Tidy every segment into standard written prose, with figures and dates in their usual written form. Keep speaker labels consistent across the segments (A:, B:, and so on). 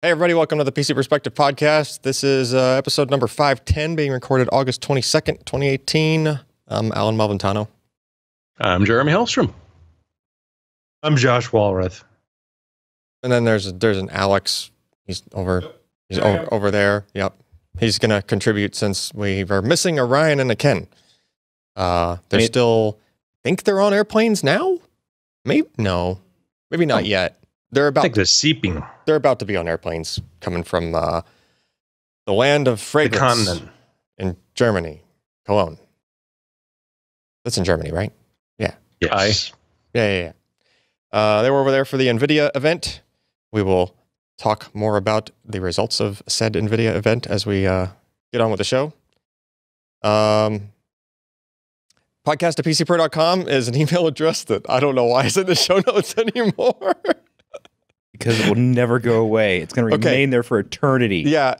A: Hey everybody, welcome to the PC Perspective Podcast. This is episode number 510 being recorded August 22nd, 2018. I'm Alan Malventano.
B: I'm Jeremy Hellstrom.
C: I'm Josh Walrath.
A: And then there's an Alex. He's over there. Yep. He's going to contribute since we are missing a Ryan and a Ken. They're still, think they're on airplanes now? Maybe not yet.
C: I think they're seeping.
A: They're about to be on airplanes coming from the land of fragrance.
C: The continent.
A: In Germany. Cologne. That's in Germany, right? Yeah.
C: Yes.
A: Yeah. They were over there for the NVIDIA event. We will talk more about the results of said NVIDIA event as we get on with the show. Podcast@PCPer.com is an email address that I don't know why it's in the show notes anymore.
D: Because it will never go away. It's going to remain there for eternity.
A: Yeah,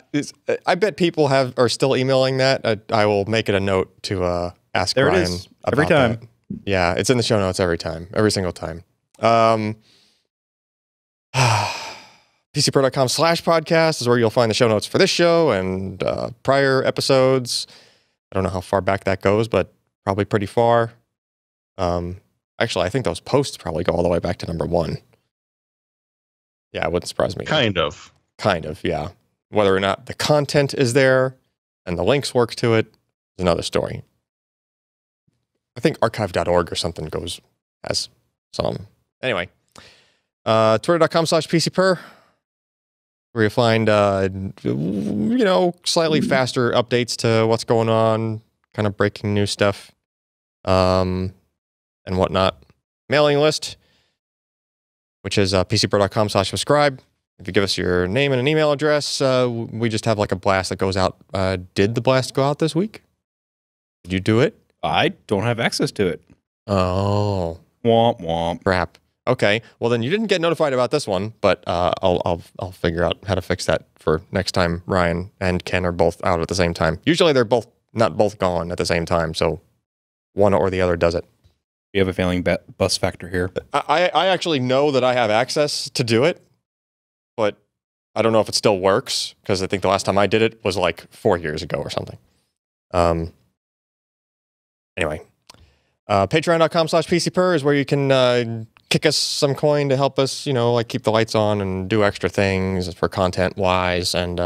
A: I bet people are still emailing that. I will make it a note to ask
D: there
A: Ryan
D: it is.
A: about
D: Every time.
A: that. Yeah, it's in the show notes every single time. PCPer.com/podcast is where you'll find the show notes for this show and prior episodes. I don't know how far back that goes, but probably pretty far. Actually, I think those posts probably go all the way back to number 1. Yeah, it wouldn't surprise me.
C: Kind of,
A: yeah. Whether or not the content is there and the links work to it is another story. I think archive.org or something has some. Anyway, twitter.com/PCPer, where you find, slightly faster updates to what's going on, kind of breaking news stuff, and whatnot. Mailing list, which is PCPer.com/subscribe. If you give us your name and an email address, we just have like a blast that goes out. Did the blast go out this week? Did you do it?
D: I don't have access to it.
A: Oh.
D: Womp womp.
A: Crap. Okay. Well, then you didn't get notified about this one, but I'll figure out how to fix that for next time Ryan and Ken are both out at the same time. Usually they're not both gone at the same time, so one or the other does it.
D: You have a failing bus factor here.
A: I actually know that I have access to do it, but I don't know if it still works, because I think the last time I did it was like 4 years ago or something. Anyway, patreon.com/PCPer is where you can kick us some coin to help us, keep the lights on and do extra things for content-wise and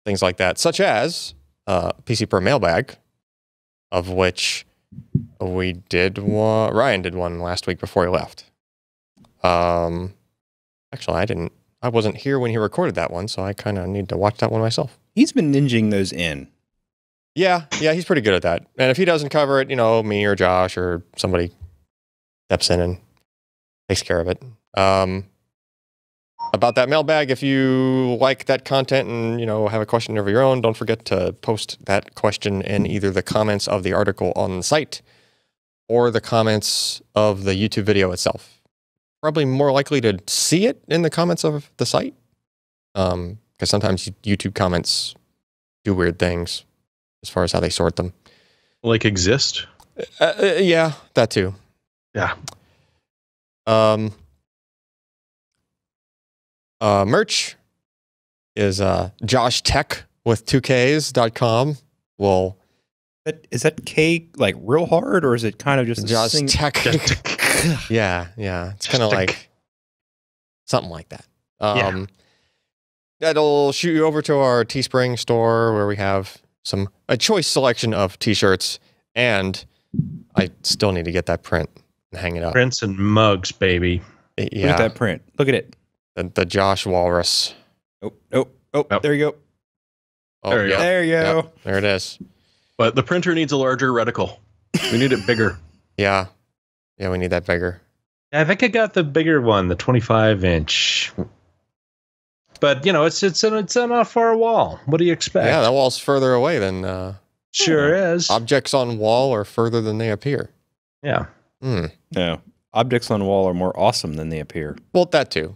A: things like that, such as PCPer Mailbag, of which we did one. Ryan did one last week before he left. Actually, I wasn't here when he recorded that one, so I kind of need to watch that one myself.
D: He's been ninjing those in.
A: Yeah, he's pretty good at that. And if he doesn't cover it, me or Josh or somebody steps in and takes care of it. About that mailbag, if you like that content and, have a question of your own, don't forget to post that question in either the comments of the article on the site or the comments of the YouTube video itself. Probably more likely to see it in the comments of the site, because sometimes YouTube comments do weird things as far as how they sort them.
C: like exist.
A: Yeah, that too.
C: Yeah.
A: Merch is JoshTech with 2Ks.com. Well,
D: Is that K like real hard, or is it kind of just
A: JoshTech? Yeah. It's kind of like something like that. That'll shoot you over to our Teespring store, where we have a choice selection of t-shirts, and I still need to get that print and hang it up.
C: Prints and mugs, baby.
A: Yeah.
D: Look at that print. Look at it.
A: The Josh Walrus.
D: Oh, there you go.
A: Oh,
C: There you go.
D: There you go.
A: Yep, there it is.
C: But the printer needs a larger reticle. We need it bigger.
A: Yeah, we need that bigger.
C: I think I got the bigger one, the 25-inch. But it's on a far wall. What do you expect?
A: Yeah, that wall's further away than
C: sure is.
A: objects on wall are further than they appear.
C: Yeah.
D: No, objects on wall are more awesome than they appear.
A: Well, that too.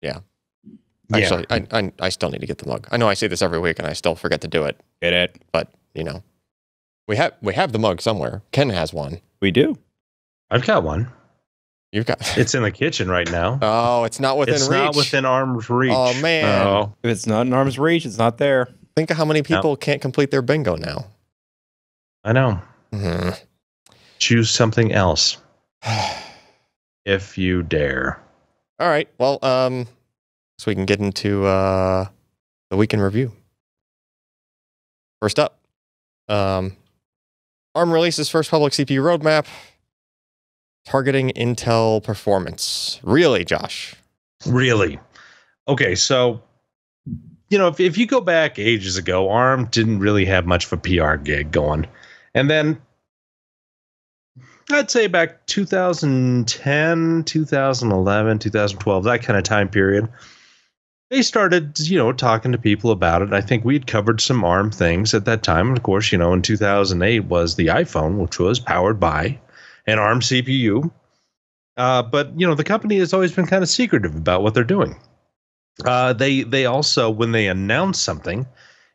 A: Yeah. Actually, I still need to get the mug. I know I say this every week and I still forget to do it.
D: Get it?
A: But we have the mug somewhere. Ken has one.
D: We do.
C: I've got one.
A: You've got
C: It's in the kitchen right now.
A: Oh, it's not within reach.
C: It's not within arm's reach.
A: Oh man.
C: Oh.
D: If it's not in arm's reach, it's not there.
A: Think of how many people can't complete their bingo now.
C: I know.
A: Mm-hmm.
C: Choose something else. If you dare.
A: All right. Well, so we can get into the week in review. First up, ARM releases first public CPU roadmap targeting Intel performance. Really, Josh?
C: Really? Okay, so, you know, if you go back ages ago, ARM didn't really have much of a PR gig going. And then I'd say back 2010, 2011, 2012, that kind of time period, they started, you know, talking to people about it. I think we'd covered some ARM things at that time. Of course, you know, in 2008 was the iPhone, which was powered by an ARM CPU. But, you know, the company has always been kind of secretive about what they're doing. They also, when they announce something,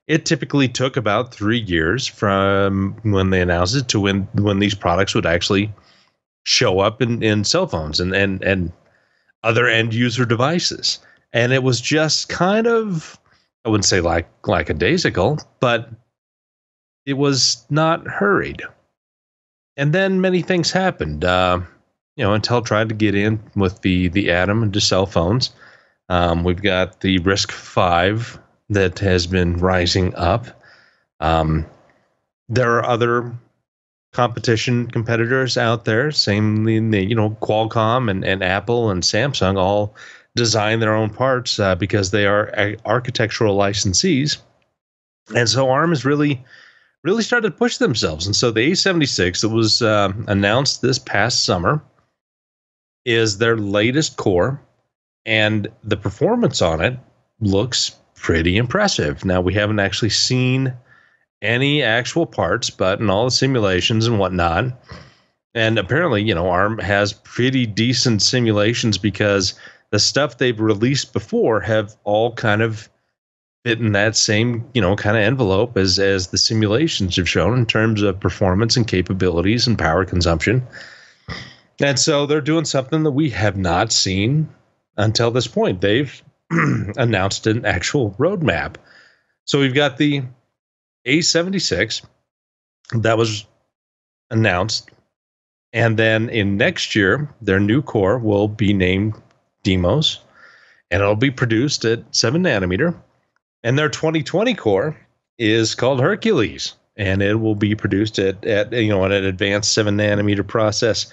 C: it typically took about 3 years from when they announced it to when these products would actually show up in cell phones and other end user devices. And it was just kind of, I wouldn't say like a daisical, but it was not hurried. And then many things happened. You know, Intel tried to get in with the Atom into cell phones. We've got the RISC-V that has been rising up. There are other competitors out there. Same, you know, Qualcomm and Apple and Samsung all design their own parts because they are architectural licensees. And so ARM has really started to push themselves. And so the A76 that was announced this past summer is their latest core, and the performance on it looks pretty impressive. Now, we haven't actually seen any actual parts, but in all the simulations and whatnot, and apparently, you know, ARM has pretty decent simulations because the stuff they've released before have all kind of fit in that same, you know, kind of envelope as the simulations have shown in terms of performance and capabilities and power consumption. And so they're doing something that we have not seen until this point. They've announced an actual roadmap. So we've got the A76 that was announced. And then in next year, their new core will be named Demos, and it'll be produced at 7 nanometer. And their 2020 core is called Hercules, and it will be produced at you know, an advanced 7 nanometer process,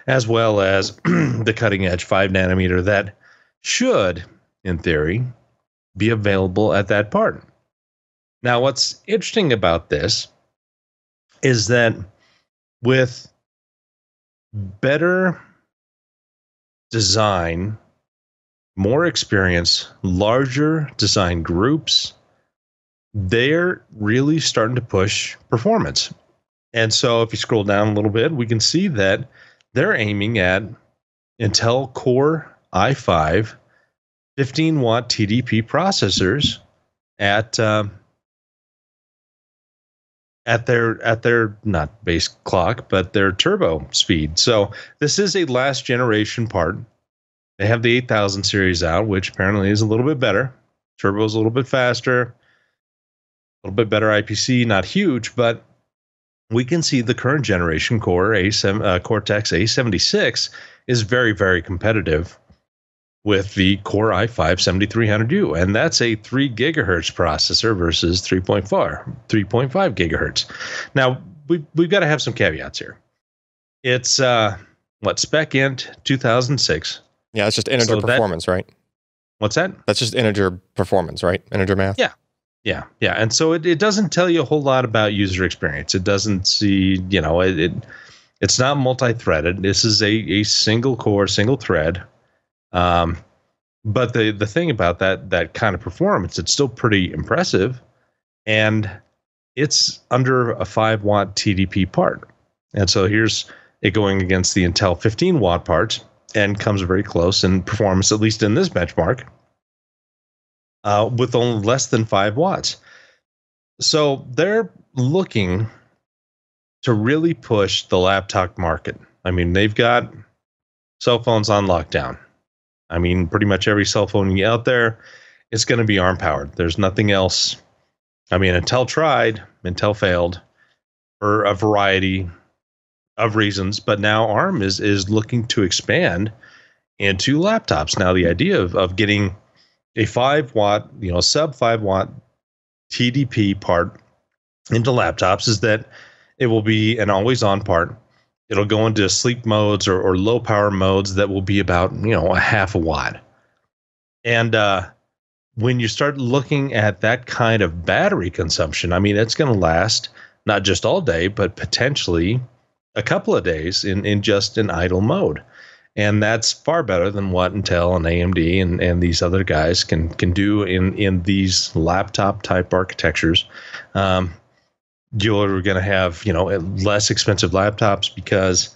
C: as well as the cutting edge 5 nanometer that should, in theory, be available at that part. Now, what's interesting about this is that with better design, more experience, larger design groups, they're really starting to push performance. And so if you scroll down a little bit, we can see that they're aiming at Intel Core i5 15-watt TDP processors at their not base clock, but their turbo speed. So this is a last generation part. They have the 8000 series out, which apparently is a little bit better. Turbo is a little bit faster, a little bit better IPC, not huge, but we can see the current generation core Cortex A76 is very, very competitive with the Core i5 7300U, and that's a 3 gigahertz processor versus 3.5 gigahertz. Now, we've got to have some caveats here. It's spec int 2006.
A: Yeah, it's just integer performance, right?
C: What's that?
A: That's just integer performance, right? Integer math.
C: Yeah. And so it doesn't tell you a whole lot about user experience. It doesn't see, you know, it's not multi-threaded. This is a single core, single thread. But the thing about that kind of performance, it's still pretty impressive, and it's under a 5-watt TDP part. And so here's it going against the Intel 15-watt parts, and comes very close in performance, at least in this benchmark, with only less than 5 watts. So they're looking to really push the laptop market. I mean, they've got cell phones on lockdown. I mean, pretty much every cell phone you get out there, it's going to be ARM powered. There's nothing else. I mean, Intel tried, Intel failed for a variety of reasons, but now ARM is looking to expand into laptops. Now, the idea of getting a 5-watt, sub 5-watt TDP part into laptops is that it will be an always-on part. It'll go into sleep modes or low power modes that will be about, a half a watt. And when you start looking at that kind of battery consumption, I mean, it's going to last not just all day, but potentially a couple of days in just an idle mode. And that's far better than what Intel and AMD and these other guys can do in these laptop type architectures. You're going to have, less expensive laptops because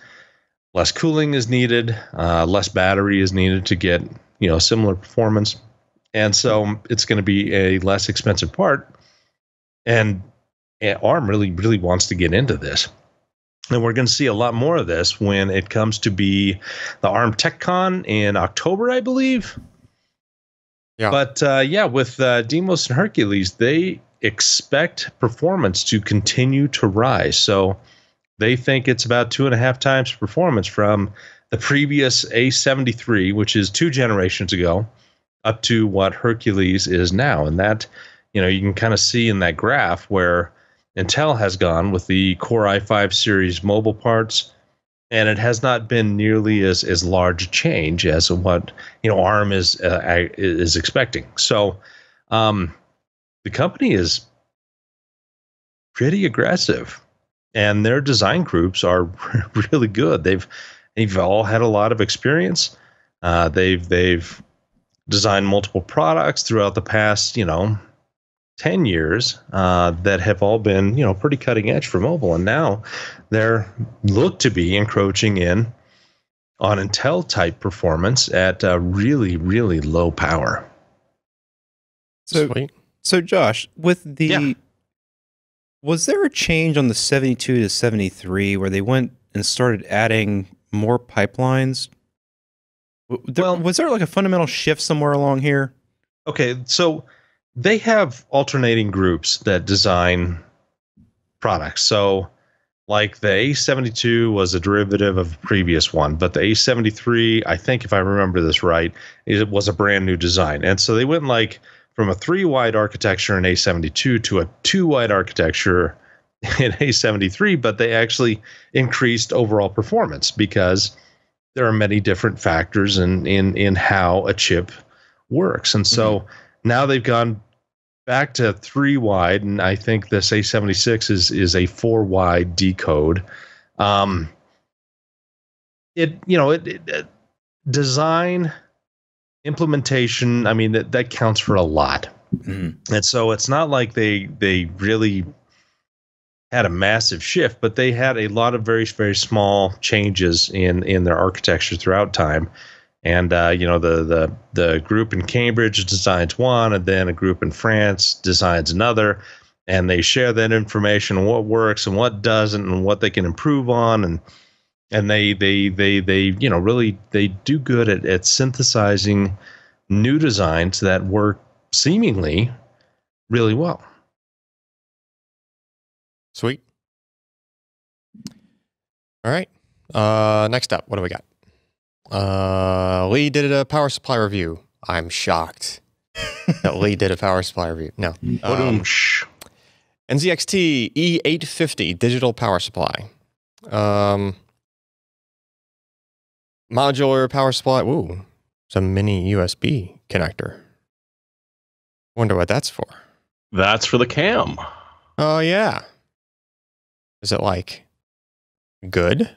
C: less cooling is needed, less battery is needed to get, similar performance. And so it's going to be a less expensive part. And ARM really, really wants to get into this. And we're going to see a lot more of this when it comes to be the ARM TechCon in October, I believe. Yeah. But with Deimos and Hercules, they expect performance to continue to rise. So they think it's about 2.5 times performance from the previous A73, which is 2 generations ago, up to what Hercules is now. And that, you can kind of see in that graph where Intel has gone with the Core i5 series mobile parts, and it has not been nearly as large a change as what ARM is expecting. So the company is pretty aggressive, and their design groups are really good. They've all had a lot of experience. They've designed multiple products throughout the past 10 years that have all been, pretty cutting edge for mobile. And now they're look to be encroaching in on Intel type performance at really, really low power.
D: So Josh, with was there a change on the 72 to 73 where they went and started adding more pipelines? Was there like a fundamental shift somewhere along here?
C: Okay, so they have alternating groups that design products. So like the A72 was a derivative of the previous one, but the A73, I think if I remember this right, it was a brand new design. And so they went from a 3-wide architecture in A72 to a 2-wide architecture in A73, but they actually increased overall performance because there are many different factors in how a chip works. And so now they've gone back to 3-wide, and I think this A76 is a 4-wide decode. Design, implementation, I mean, that counts for a lot. And so it's not like they really had a massive shift, but they had a lot of very, very small changes in their architecture throughout time. And the group in Cambridge designs one, and then a group in France designs another, and they share that information on what works and what doesn't, and what they can improve on, and they really they do good at synthesizing new designs that work seemingly really well.
A: Sweet. All right. Next up, what do we got? Lee did a power supply review. I'm shocked that Lee did a power supply review. No. NZXT E850 digital power supply. Modular power supply. Ooh, it's a mini USB connector. Wonder what that's for.
B: That's for the cam.
A: Oh, yeah. Is it good?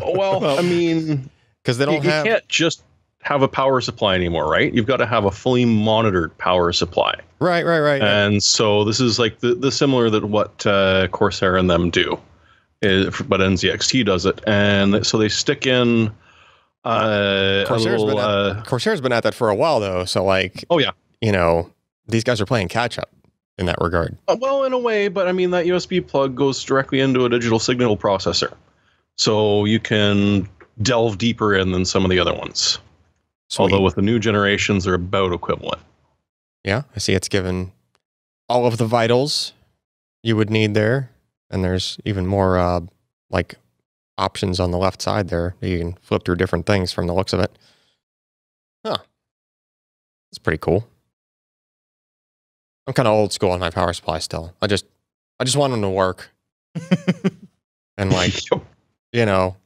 B: Well, I mean,
A: because they don't
B: you can't just have a power supply anymore, right? You've got to have a fully monitored power supply.
A: Right.
B: And so this is like the similar that what Corsair and them do, but NZXT does it. And so they stick in
A: Corsair's been at that for a while, though. So
B: oh yeah,
A: these guys are playing catch up in that regard.
B: Well, in a way, but I mean that USB plug goes directly into a digital signal processor. So you can delve deeper in than some of the other ones.
A: Sweet.
B: Although with the new generations, they're about equivalent.
A: Yeah, I see it's given all of the vitals you would need there. And there's even more like options on the left side there. You can flip through different things from the looks of it. Huh. It's pretty cool. I'm kind of old school on my power supply still. I just want them to work. And like, you know,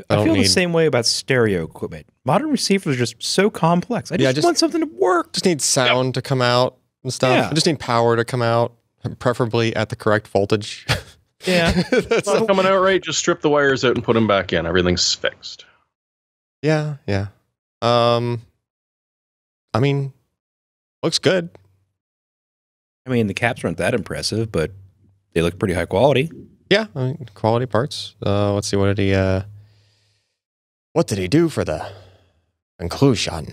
D: I feel the same way about stereo equipment. Modern receivers are just so complex. I just want something to work.
A: Just need sound to come out and stuff.
D: Yeah.
A: I just need power to come out, preferably at the correct voltage.
D: Yeah.
B: It's not coming out right. Just strip the wires out and put them back in. Everything's fixed.
A: Yeah, yeah. I mean, looks good.
D: I mean, the caps aren't that impressive, but they look pretty high quality.
A: Yeah, I mean, quality parts. Let's see, what did he do for the conclusion?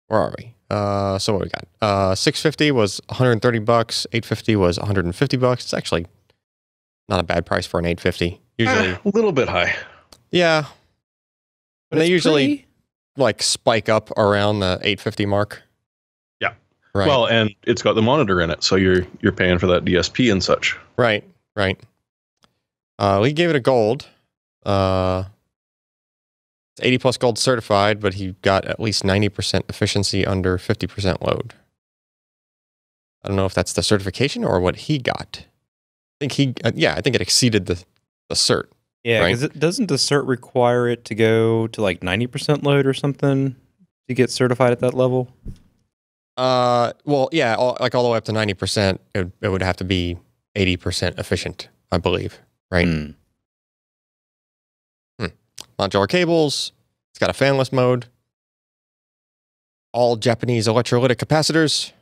A: Where are we? So what we got? 650 was $130. 850 was $150. It's actually not a bad price for an 850. Usually
B: A little bit high.
A: yeah.
D: But
A: They
D: it's
A: usually like spike up around the 850 mark.
B: Yeah.
A: Right.
B: Well, and it's got the monitor in it, so you're paying for that DSP and such.
A: Right. We gave it a gold. It's 80 plus gold certified, but he got at least 90% efficiency under 50% load. I don't know if that's the certification or what he got. I think I think it exceeded the cert.
D: Yeah,
A: right?
D: because doesn't the cert require it to go to like 90% load or something to get certified at that level?
A: Well, yeah, all the way up to 90%, it would have to be 80% efficient, I believe, right? Modular cables. It's got a fanless mode. All Japanese electrolytic capacitors.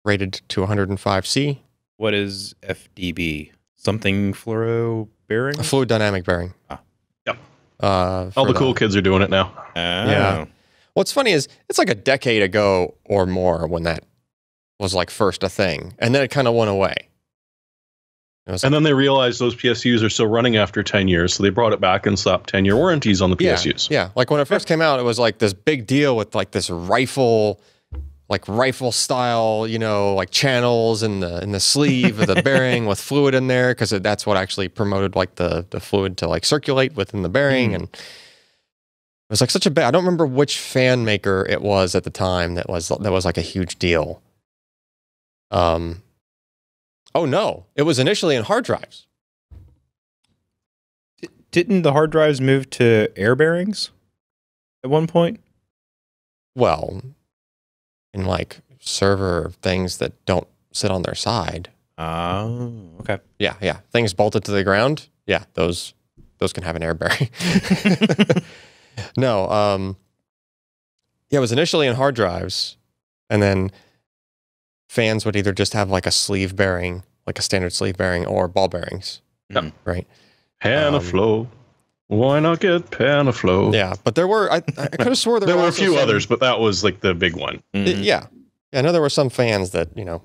A: Rated to 105C.
D: What is FDB? Something fluoro bearing?
A: A fluid dynamic bearing.
B: Yep.
A: All
B: All the cool kids are doing it now.
A: Yeah. What's funny is it's like a decade ago or more when that was like first a thing, and then it kind of went away.
B: And then they realized those PSUs are still running after 10 years, so they brought it back and slapped 10-year warranties on the PSUs.
A: Yeah, like when it first came out, it was like this big deal with like this rifle style, you know, like channels in the sleeve of the bearing with fluid in there, because that's what actually promoted like the fluid to like circulate within the bearing. And it was like such a I don't remember which fan maker it was at the time that was like a huge deal. Oh no, it was initially in hard drives.
D: Didn't the hard drives move to air bearings at one point?
A: Well, in like server things that don't sit on their side.
D: Oh, okay.
A: Yeah. Things bolted to the ground. Yeah, those can have an air bearing. No, yeah, it was initially in hard drives, and then fans would either just have like a sleeve bearing, like a standard sleeve bearing, or ball bearings.
B: Yep.
A: Right.
B: Panaflow. Why not get Panaflow?
A: Yeah, but there were, I could have swore
B: there were a
A: also
B: few
A: some
B: others, but that was like the big one.
A: Yeah. I know there were some fans that, you know,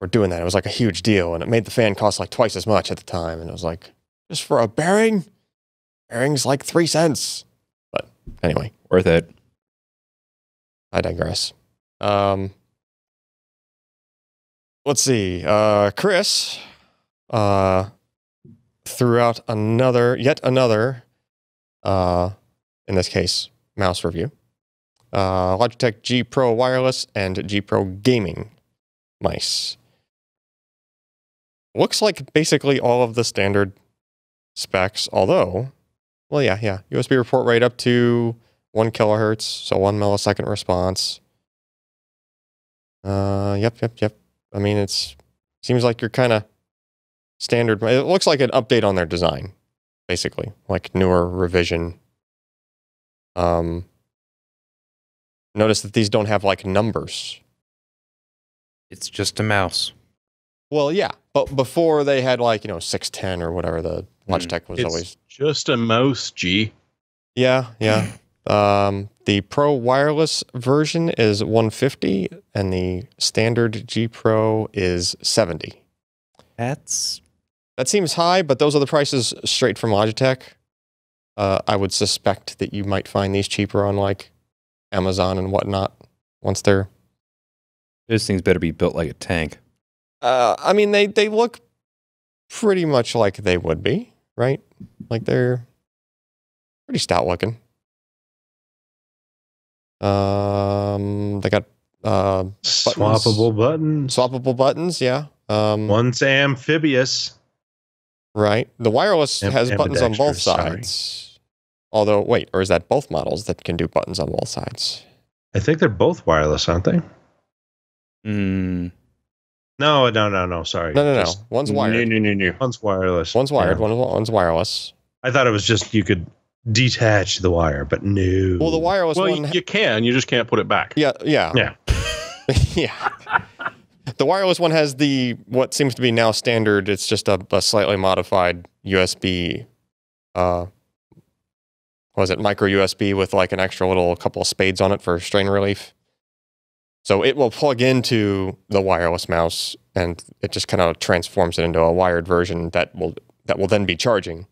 A: were doing that. It was like a huge deal, and it made the fan cost like twice as much at the time. And it was like, just for a bearing? Bearing's like 3 cents. But anyway.
D: Worth it.
A: I digress. Let's see. Chris threw out yet another, in this case, mouse review. Logitech G Pro Wireless and G Pro Gaming mice. Looks like basically all of the standard specs, although, well, yeah. USB report rate up to 1 kilohertz, so 1 millisecond response. Yep. I mean, seems like you're kind of standard. It looks like an update on their design, basically, like newer revision. Notice that these don't have like numbers.
D: It's just a mouse.
A: Well, yeah, but before they had like, 610 or whatever the Logitech was always.
B: Just a mouse, G.
A: Yeah. The Pro Wireless version is 150, and the standard G Pro is 70.
D: That
A: seems high, but those are the prices straight from Logitech. I would suspect that you might find these cheaper on like Amazon and whatnot once they're.
D: Those things better be built like a tank.
A: I mean, they look pretty much like they would be, right? Like they're pretty stout looking. They got
C: swappable buttons.
A: Swappable buttons, yeah.
C: One's amphibious.
A: Right. The wireless has buttons on both
C: ambidextrous,
A: sides. Although, wait, or is that both models that can do buttons on both sides?
C: I think they're both wireless, aren't they? No, sorry.
A: No. One's wired.
C: No. One's wireless.
A: One's wired,
C: Yeah.
A: one's wireless.
C: I thought it was just you could detach the wire, but no.
A: Well, the wireless one...
B: you can. You just can't put it back.
A: Yeah.
C: Yeah.
A: Yeah. The wireless one has what seems to be now standard. It's just a slightly modified USB, micro USB with like an extra little couple of spades on it for strain relief. So it will plug into the wireless mouse, and it just kind of transforms it into a wired version that will then be charging.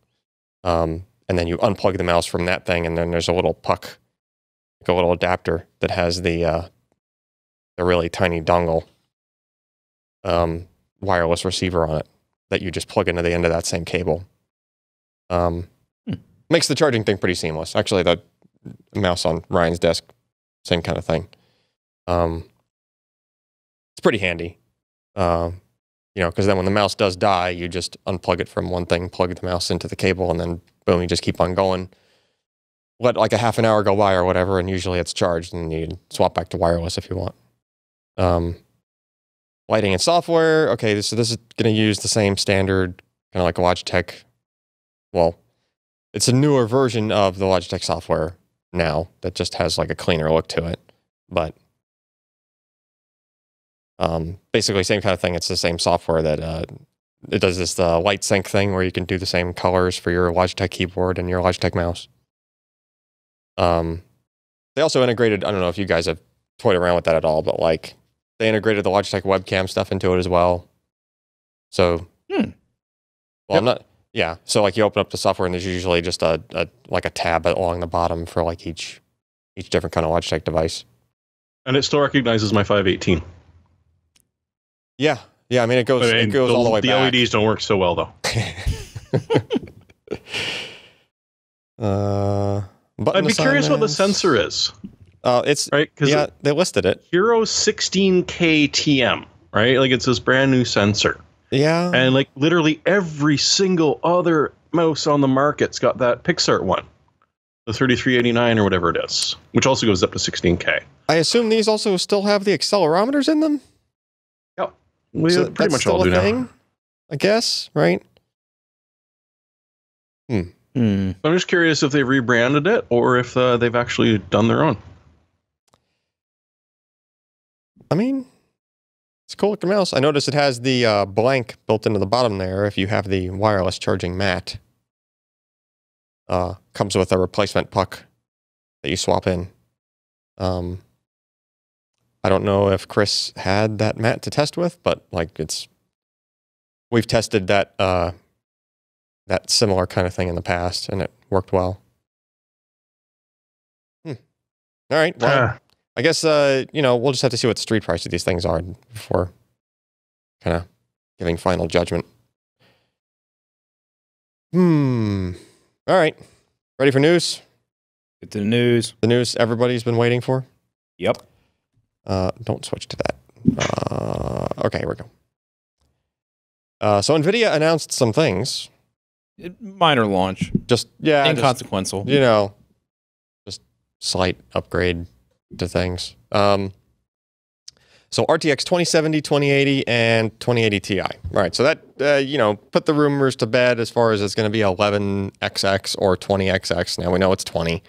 A: And then you unplug the mouse from that thing, and then there's a little puck, like a little adapter that has the really tiny dongle wireless receiver on it that you just plug into the end of that same cable. Makes the charging thing pretty seamless. Actually, the mouse on Ryan's desk, same kind of thing. It's pretty handy, because then when the mouse does die, you just unplug it from one thing, plug the mouse into the cable, and then boom, you just keep on going. Let like a half an hour go by or whatever, and usually it's charged, and you swap back to wireless if you want. Lighting and software. Okay, so this is going to use the same standard, kind of like Logitech. Well, it's a newer version of the Logitech software now that just has like a cleaner look to it. But basically same kind of thing. It's the same software that it does this light sync thing where you can do the same colors for your Logitech keyboard and your Logitech mouse. They also integrated, I don't know if you guys have toyed around with that at all, but like they integrated the Logitech webcam stuff into it as well. So, so like you open up the software and there's usually just a tab along the bottom for like each different kind of Logitech device.
B: And it still recognizes my 518.
A: Yeah. I mean, it goes all the way back.
B: The LEDs don't work so well, though. I'd be curious what the sensor is.
A: It's right, they listed it.
B: Hero 16K TM, right? Like it's this brand new sensor.
A: Yeah.
B: And like literally every single other mouse on the market's got that Pixart one, the 3389 or whatever it is, which also goes up to 16K.
A: I assume these also still have the accelerometers in them.
B: Yeah, we pretty much all do now.
A: I guess, right?
B: I'm just curious if they've rebranded it or if they've actually done their own.
A: I mean, it's a cool looking mouse. I noticed it has the blank built into the bottom there if you have the wireless charging mat. Comes with a replacement puck that you swap in. I don't know if Chris had that mat to test with, but like we've tested that similar kind of thing in the past, and it worked well. All right. Well, I guess, we'll just have to see what the street price of these things are before kind of giving final judgment. All right. Ready for news?
D: Get to the news.
A: The news everybody's been waiting for?
D: Yep.
A: Don't switch to that. Okay, here we go. So NVIDIA announced some things.
D: Minor launch.
A: Just, yeah.
D: Inconsequential.
A: Just slight upgrade to things. So RTX 2070, 2080, and 2080 Ti. Right. So that, put the rumors to bed as far as it's going to be 11XX or 20XX. Now we know it's 20.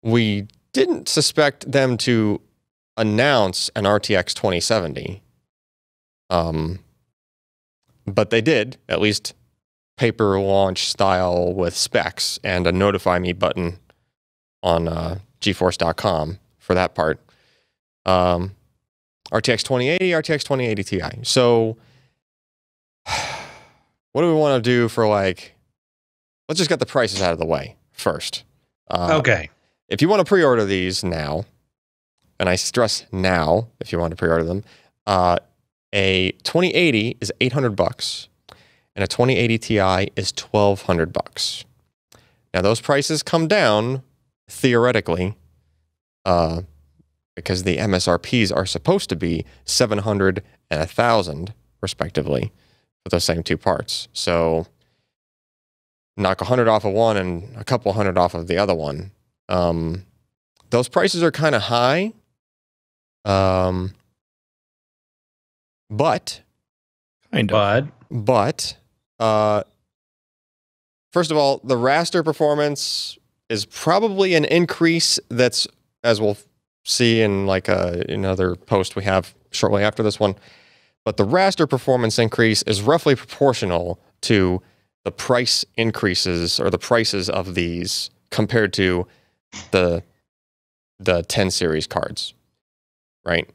A: We didn't suspect them to announce an RTX 2070. But they did, at least paper launch style with specs and a notify me button on GeForce.com for that part. RTX 2080, RTX 2080 Ti. So what do we want to do for like let's just get the prices out of the way first.
C: Okay.
A: If you want to pre-order these now, and I stress now, if you want to pre-order them, a 2080 is $800, and a 2080 Ti is $1,200. Now those prices come down theoretically, because the MSRPs are supposed to be $700 and $1,000 respectively for those same two parts. So knock $100 off of one and a couple hundred off of the other one. Those prices are kind of high. But first of all, the raster performance is probably an increase that's, as we'll see in like another post we have shortly after this one, but the raster performance increase is roughly proportional to the price increases or the prices of these compared to the 10 series cards, right?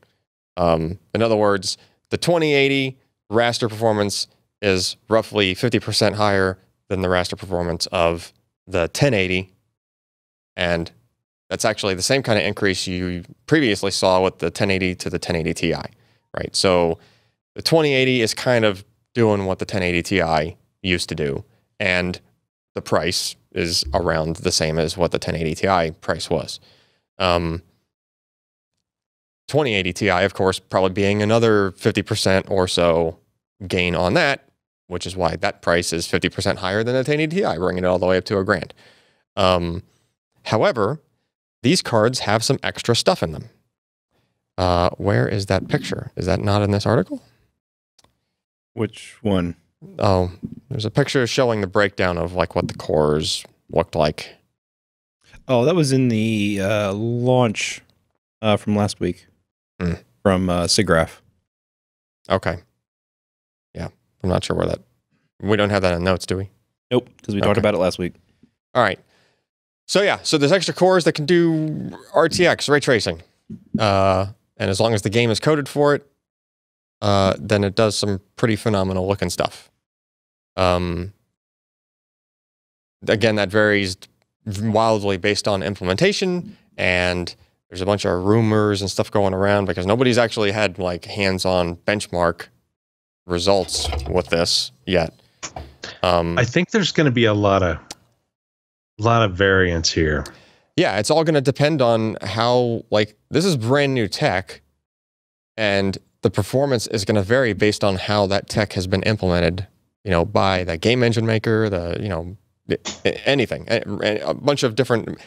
A: In other words, the 2080 raster performance is roughly 50% higher than the raster performance of the 1080, and that's actually the same kind of increase you previously saw with the 1080 to the 1080 Ti, right? So the 2080 is kind of doing what the 1080 Ti used to do, and the price is around the same as what the 1080 Ti price was. 2080 Ti, of course, probably being another 50% or so gain on that, which is why that price is 50% higher than the 1080 Ti, bringing it all the way up to $1,000. However, these cards have some extra stuff in them. Where is that picture? Is that not in this article?
D: Which one?
A: Oh, there's a picture showing the breakdown of like what the cores looked like.
D: Oh, that was in the launch from last week from SIGGRAPH.
A: Okay. Yeah, I'm not sure where that... We don't have that in notes, do we?
D: Nope, because we talked about it last week.
A: All right. So yeah, so there's extra cores that can do RTX, ray tracing. And as long as the game is coded for it, then it does some pretty phenomenal looking stuff. Again, that varies wildly based on implementation, and there's a bunch of rumors and stuff going around because nobody's actually had like hands-on benchmark results with this yet.
C: I think there's going to be a lot of variance here.
A: Yeah, it's all going to depend on how, like, this is brand new tech, and the performance is going to vary based on how that tech has been implemented, you know, by the game engine maker, anything. A bunch of different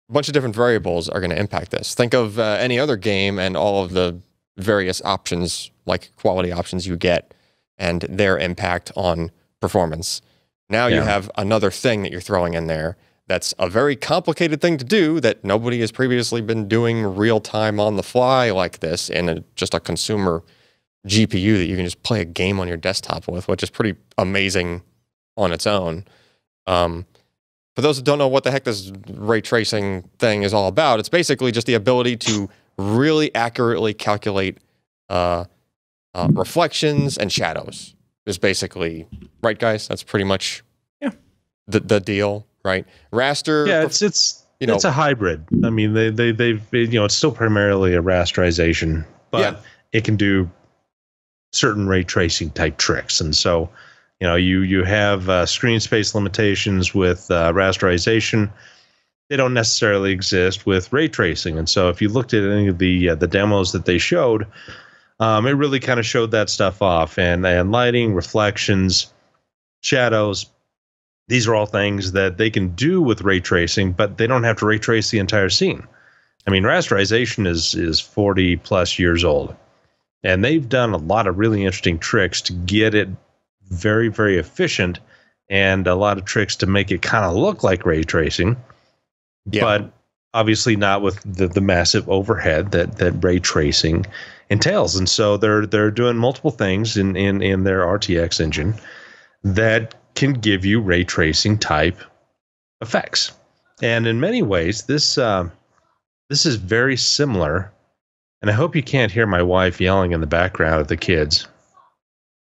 A: variables are going to impact this. Think of any other game and all of the various options, like quality options you get, and their impact on performance. Now you have another thing that you're throwing in there that's a very complicated thing to do that nobody has previously been doing real time on the fly like this in just a consumer GPU that you can just play a game on your desktop with, which is pretty amazing on its own. For those who don't know what the heck this ray tracing thing is all about, it's basically just the ability to really accurately calculate reflections and shadows. Is basically, right, guys? That's pretty much the deal, right? Raster.
C: Yeah, it's a hybrid. I mean, they've it's still primarily a rasterization, but it can do certain ray tracing type tricks, and so you have screen space limitations with rasterization. They don't necessarily exist with ray tracing, and so if you looked at any of the demos that they showed, it really kind of showed that stuff off, and lighting, reflections, shadows. These are all things that they can do with ray tracing, but they don't have to ray trace the entire scene. I mean, rasterization is 40 plus years old, and they've done a lot of really interesting tricks to get it very, very efficient, and a lot of tricks to make it kind of look like ray tracing, but obviously not with the massive overhead that ray tracing entails. And so they're doing multiple things in their RTX engine that can give you ray tracing type effects. And in many ways, this is very similar. And I hope you can't hear my wife yelling in the background at the kids.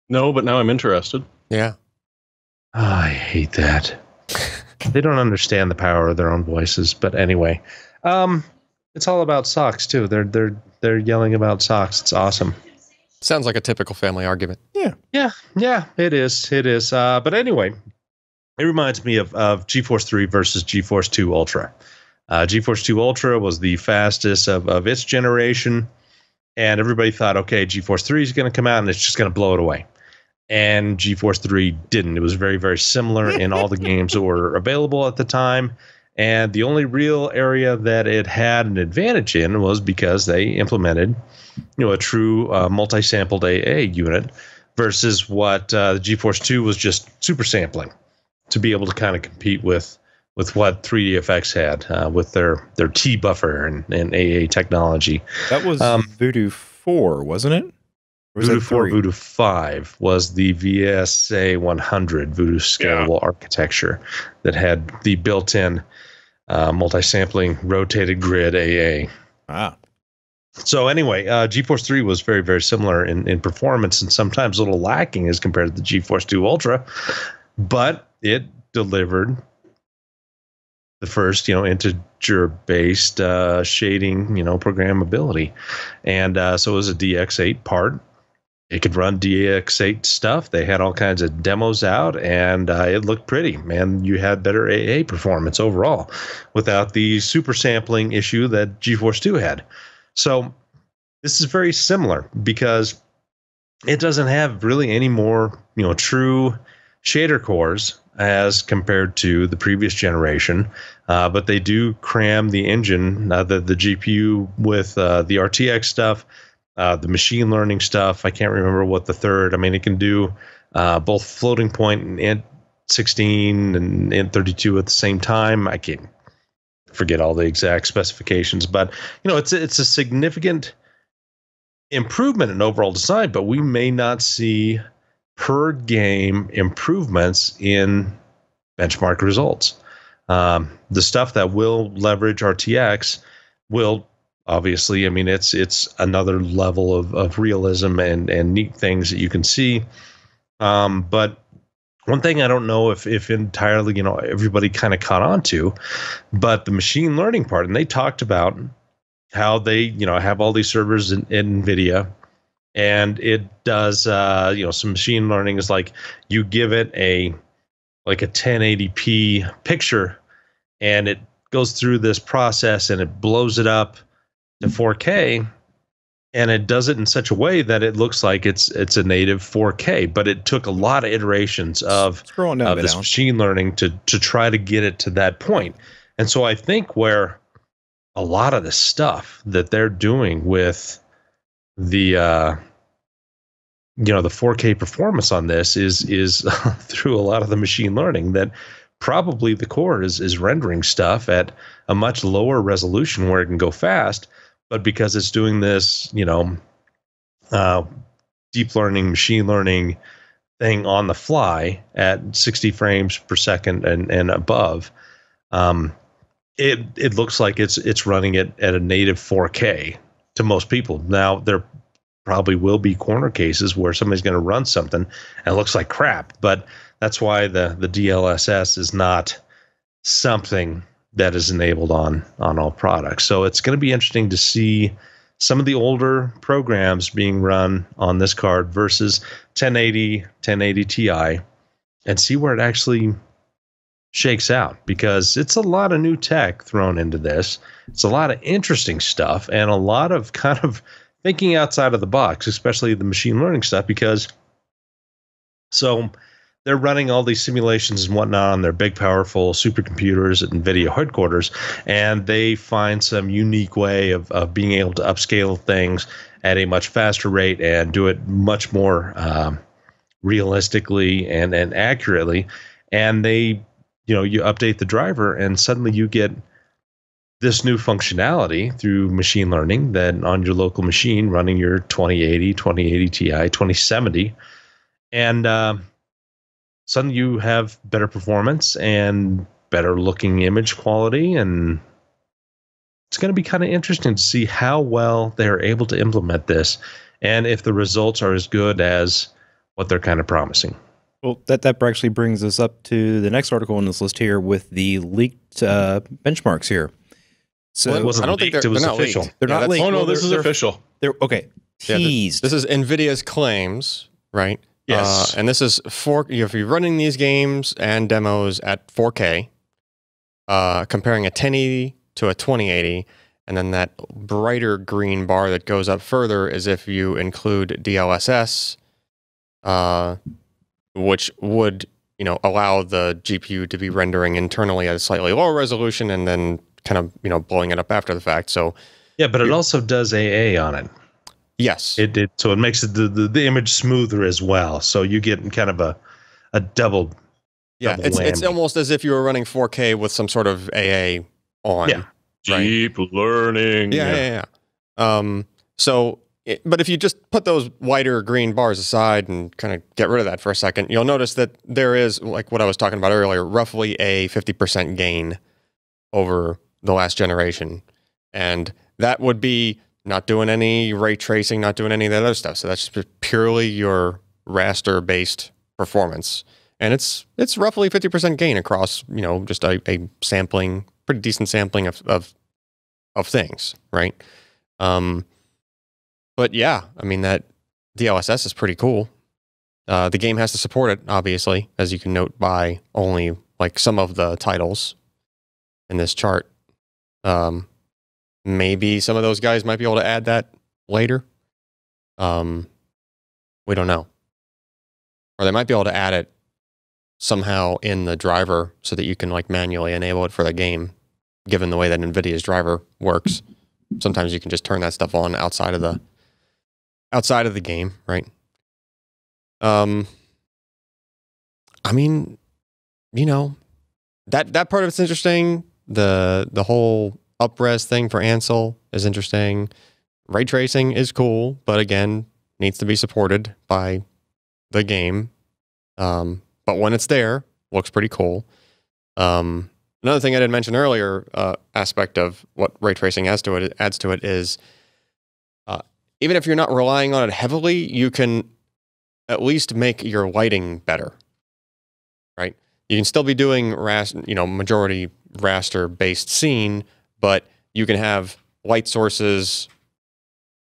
B: No, but now I'm interested.
A: Yeah.
C: Oh, I hate that. They don't understand the power of their own voices. But anyway, it's all about socks too. They're yelling about socks. It's awesome.
A: Sounds like a typical family argument.
C: Yeah. It is. But anyway, it reminds me of GeForce 3 versus GeForce 2 Ultra. GeForce 2 Ultra was the fastest of its generation, and everybody thought, okay, GeForce 3 is going to come out and it's just going to blow it away. And GeForce 3 didn't. It was very, very similar in all the games that were available at the time. And the only real area that it had an advantage in was because they implemented, a true multi-sampled AA unit versus what the GeForce 2 was just super sampling to be able to kind of compete with what 3DFX had with their T buffer and AA technology.
D: That was Voodoo 4, wasn't it?
C: Voodoo 4, Voodoo 5 was the VSA 100 Voodoo scalable architecture that had the built-in multi-sampling rotated grid AA.
D: Ah.
C: So anyway, GeForce 3 was very, very similar in performance and sometimes a little lacking as compared to the GeForce 2 Ultra, but it delivered the first, integer-based shading, programmability. And so it was a DX8 part. It could run DX8 stuff. They had all kinds of demos out, and it looked pretty. Man, you had better AA performance overall without the super sampling issue that GeForce 2 had. So this is very similar because it doesn't have really any more, true shader cores as compared to the previous generation, but they do cram the engine, the GPU with the RTX stuff, the machine learning stuff. I can't remember what the third. I mean, it can do both floating point and Int16 and Int32 at the same time. I can't forget all the exact specifications, but it's a significant improvement in overall design. But we may not see per game improvements in benchmark results. The stuff that will leverage RTX will obviously, it's another level of realism and neat things that you can see. But one thing I don't know if entirely, everybody kind of caught on to, but the machine learning part, and they talked about how they, have all these servers in NVIDIA, and it does, some machine learning is like you give it a 1080p picture, and it goes through this process and it blows it up to 4K, and it does it in such a way that it looks like it's a native 4K, but it took a lot of iterations of this machine learning to try to get it to that point. And so I think where a lot of the stuff that they're doing with the the 4K performance on this is through a lot of the machine learning, that probably the core is rendering stuff at a much lower resolution where it can go fast, but because it's doing this, deep learning, machine learning thing on the fly at 60 frames per second and above, it looks like it's running it at a native 4K to most people. Now, there probably will be corner cases where somebody's going to run something and it looks like crap, but that's why the DLSS is not something that is enabled on all products. So it's going to be interesting to see some of the older programs being run on this card versus 1080 Ti, and see where it actually shakes out, because it's a lot of new tech thrown into this. It's a lot of interesting stuff and a lot of kind of thinking outside of the box, especially the machine learning stuff, because they're running all these simulations and whatnot on their big, powerful supercomputers at NVIDIA headquarters, and they find some unique way of being able to upscale things at a much faster rate and do it much more realistically and accurately. And they, you update the driver, and suddenly you get this new functionality through machine learning that on your local machine running your 2080 Ti, 2070, and suddenly you have better performance and better looking image quality, and it's going to be kind of interesting to see how well they're able to implement this and if the results are as good as what they're kind of promising.
D: Well, that actually brings us up to the next article on this list here with the leaked benchmarks here. So
C: well, it wasn't
A: I don't
C: leaked,
A: think
C: it was
A: not
C: official.
A: leaked.
D: They're not leaked.
B: Oh no,
D: Well,
B: this is official.
D: They're okay. Teased.
A: This is NVIDIA's claims, right?
B: Yes.
A: And this is if you're running these games and demos at 4K, comparing a 1080 to a 2080, and then that brighter green bar that goes up further is if you include DLSS, which would allow the GPU to be rendering internally at a slightly lower resolution and then kind of blowing it up after the fact. So
C: yeah, but it also does AA on it.
A: yes,
C: So it makes it the image smoother as well. So you get kind of a double.
A: yeah,
C: double
A: it's
C: whammy.
A: almost as if you were running 4K with some sort of AA on.
C: Yeah.
A: Right.
B: Deep learning.
A: Yeah. But if you just put those whiter green bars aside and kind of get rid of that for a second, you'll notice that there is, like what I was talking about earlier, roughly a 50% gain over the last generation. And that would be not doing any ray tracing, not doing any of that other stuff. So that's just purely your raster-based performance. And it's roughly 50% gain across, just a sampling, pretty decent sampling of things, right? But yeah, I mean, that DLSS is pretty cool. The game has to support it, obviously, as you can note by only like some of the titles in this chart. Maybe some of those guys might be able to add that later. We don't know. Or they might be able to add it somehow in the driver so that you can like manually enable it for the game, given the way that NVIDIA's driver works. Sometimes you can just turn that stuff on outside of the game, right? I mean, that part of it's interesting. The whole up-res thing for Ansel is interesting. Ray tracing is cool, but again, needs to be supported by the game. But when it's there, looks pretty cool. Another thing I didn't mention earlier, aspect of what ray tracing adds to it is, even if you're not relying on it heavily, you can at least make your lighting better, right? You can still be doing majority raster-based scene, but you can have light sources,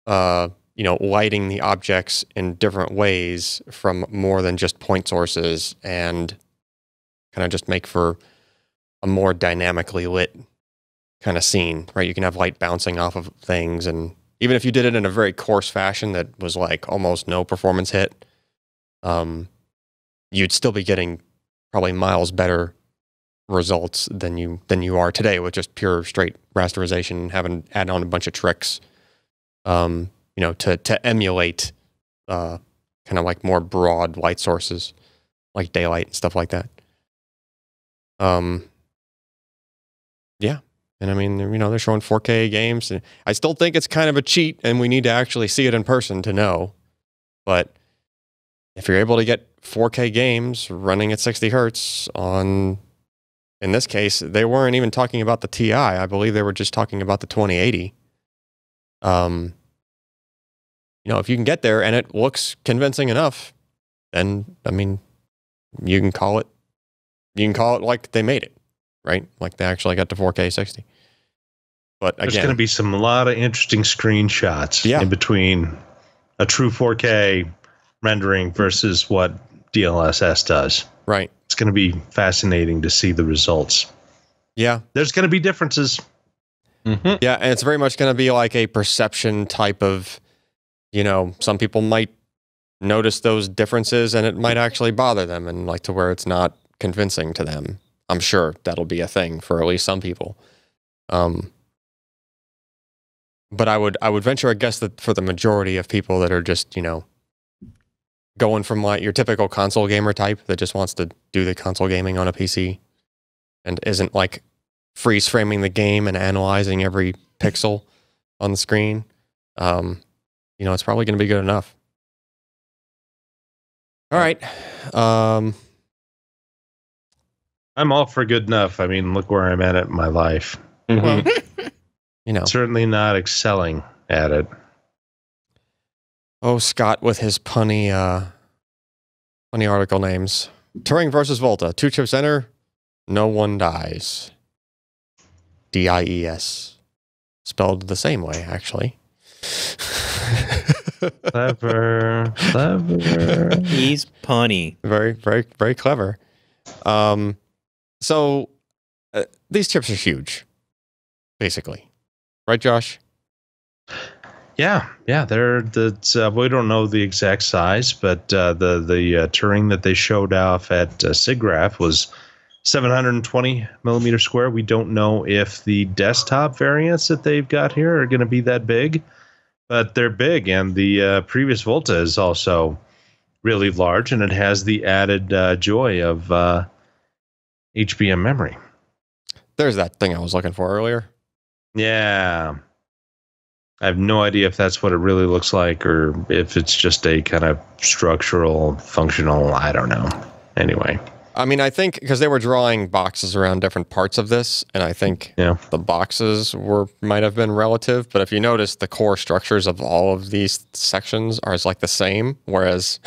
A: lighting the objects in different ways from more than just point sources, and kind of just make for a more dynamically lit kind of scene, right? You can have light bouncing off of things, and even if you did it in a very coarse fashion that was like almost no performance hit, you'd still be getting probably miles better results than you are today with just pure straight rasterization, having add on a bunch of tricks, to emulate kind of like more broad light sources like daylight and stuff like that. Yeah. And I mean, they're showing 4K games, and I still think it's kind of a cheat, and we need to actually see it in person to know. But if you're able to get 4K games running at 60 hertz in this case, they weren't even talking about the TI. I believe they were just talking about the 2080. If you can get there and it looks convincing enough, then, I mean, you can call it like they made it, right? Like they actually got to 4K 60. But again,
C: there's going to be a lot of interesting screenshots in between a true 4K rendering versus what DLSS does.
A: Right.
C: It's going to be fascinating to see the results.
A: Yeah.
C: There's going to be differences.
B: Mm-hmm.
A: Yeah, and it's very much going to be like a perception type of, some people might notice those differences and it might actually bother them, and like to where it's not convincing to them. I'm sure that'll be a thing for at least some people. But I would venture a guess that for the majority of people that are just, going from like your typical console gamer type that just wants to do the console gaming on a PC and isn't like freeze framing the game and analyzing every pixel on the screen, it's probably going to be good enough. All right.
C: I'm all for good enough. I mean, look where I'm at in my life.
B: Mm-hmm.
A: Well,
C: certainly not excelling at it.
A: Oh, Scott with his punny Funny article names. Turing versus Volta. 2 chips enter. No one dies. DIES. Spelled the same way, actually.
C: Clever.
D: He's punny.
A: Very, very, very clever. So these chips are huge, basically. Right, Josh?
C: Yeah. They're we don't know the exact size, but the Turing that they showed off at SIGGRAPH was 720 millimeter square. We don't know if the desktop variants that they've got here are going to be that big, but they're big. And the previous Volta is also really large, and it has the added joy of HBM memory.
A: There's that thing I was looking for earlier.
C: Yeah. I have no idea if that's what it really looks like or if it's just a kind of structural, functional, I don't know. Anyway.
A: I mean, I think because they were drawing boxes around different parts of this, and I think the boxes might have been relative, but if you notice, the core structures of all of these sections are like the same, whereas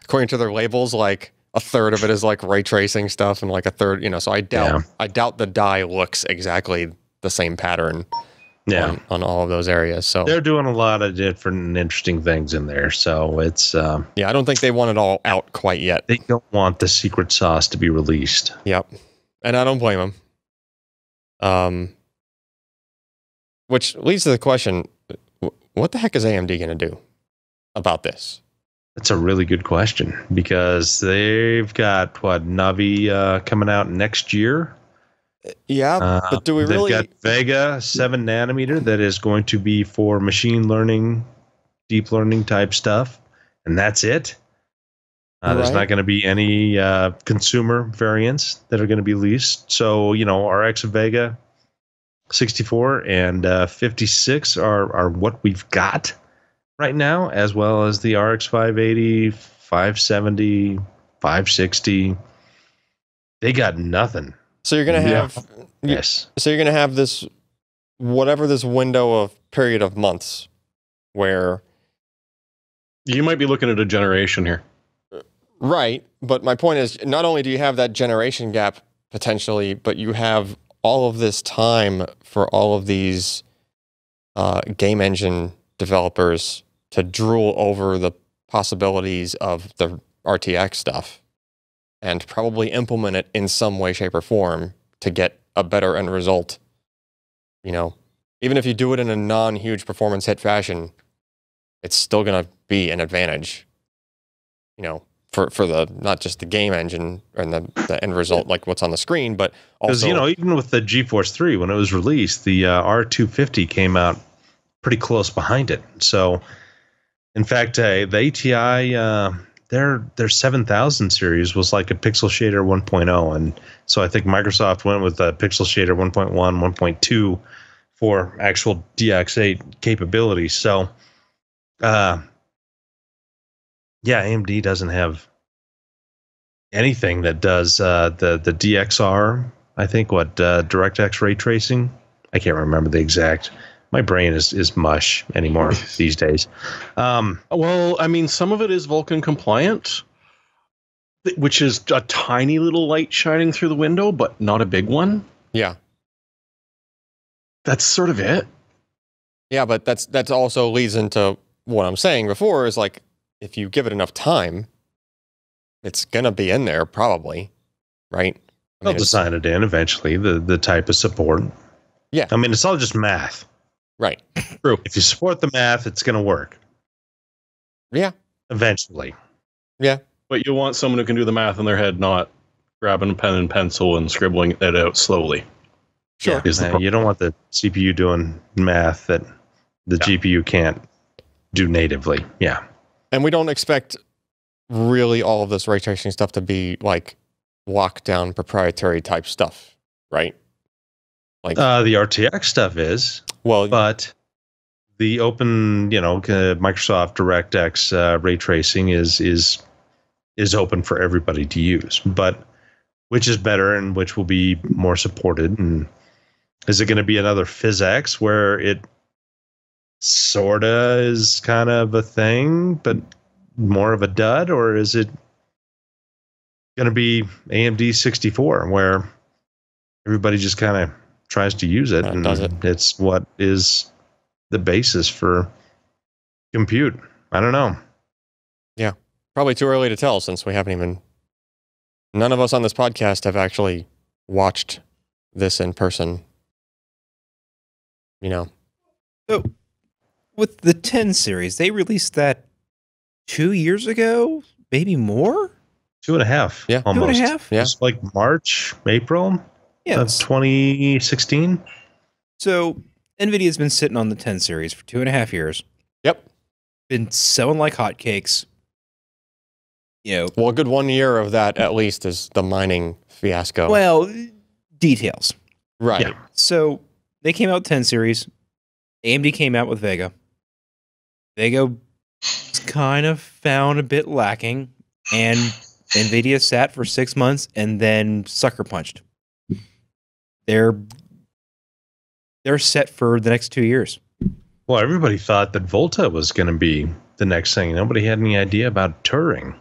A: according to their labels, like a third of it is like ray tracing stuff, and like a third, so I doubt the die looks exactly the same pattern. On all of those areas. So
C: they're doing a lot of different and interesting things in there. So it's
A: I don't think they want it all out quite yet.
C: They don't want the secret sauce to be released.
A: Yep. And I don't blame them. Which leads to the question, what the heck is AMD going to do about this?
C: That's a really good question, because they've got Navi coming out next year.
A: Yeah, but do we really?
C: They've got Vega 7 nanometer that is going to be for machine learning, deep learning type stuff, and that's it. There's not going to be any consumer variants that are going to be released. So, RX Vega 64 and 56 are what we've got right now, as well as the RX 580, 570, 560. They got nothing.
A: So you're going to have
C: yes.
A: So you're going to have this this window of period of months where
B: you might be looking at a generation here.
A: Right, but my point is, not only do you have that generation gap potentially, but you have all of this time for all of these game engine developers to drool over the possibilities of the RTX stuff and probably implement it in some way, shape, or form to get a better end result. Even if you do it in a non-huge performance hit fashion, it's still going to be an advantage, for the not just the game engine and the end result, like what's on the screen, but also...
C: Because, even with the GeForce 3, when it was released, the R250 came out pretty close behind it. So, in fact, the ATI... Their 7000 series was like a Pixel Shader 1.0, and so I think Microsoft went with a Pixel Shader 1.1, 1.2 for actual DX8 capabilities. So, AMD doesn't have anything that does the DXR. I think DirectX ray tracing. I can't remember the exact. My brain is mush anymore these days.
B: Well, I mean, some of it is Vulkan compliant, which is a tiny little light shining through the window, but not a big one.
A: Yeah.
B: That's sort of it.
A: Yeah, but that's also leads into what I'm saying before is like, if you give it enough time, it's going to be in there probably, right?
C: They'll design it in eventually, the type of support.
A: Yeah.
C: I mean, it's all just math.
A: Right.
B: True.
C: If you support the math, it's going to work.
A: Yeah.
C: Eventually.
A: Yeah.
B: But you want someone who can do the math in their head, not grabbing a pen and pencil and scribbling it out slowly.
A: Sure.
C: Yeah, you don't want the CPU doing math that the GPU can't do natively. Yeah.
A: And we don't expect really all of this ray tracing stuff to be like lockdown proprietary type stuff, right? Like
C: the RTX stuff is.
A: Well,
C: but the open, Microsoft DirectX ray tracing is open for everybody to use. But which is better and which will be more supported? And is it going to be another PhysX where it sorta is kind of a thing, but more of a dud, or is it going to be AMD 64, where everybody just kind of tries to use it, and
A: does it.
C: It's what is the basis for compute. I don't know.
A: Yeah, probably too early to tell, since we haven't even. None of us on this podcast have actually watched this in person. You know.
D: So, with the 10 series, they released that 2 years ago, maybe more.
C: 2.5.
A: Yeah,
C: almost.
D: 2.5.
A: Yeah,
C: It's like March, April.
D: Yeah,
C: Of 2016.
D: So NVIDIA's been sitting on the 10 series for 2.5 years.
A: Yep.
D: Been selling like hotcakes. You know.
A: Well, a good 1 year of that, at least, is the mining fiasco.
D: Well, details.
A: Right.
C: Yeah.
D: So they came out 10 series. AMD came out with Vega. Vega was kind of found a bit lacking, and NVIDIA sat for 6 months and then sucker punched. They're set for the next 2 years.
C: Well, everybody thought that Volta was going to be the next thing. Nobody had any idea about Turing.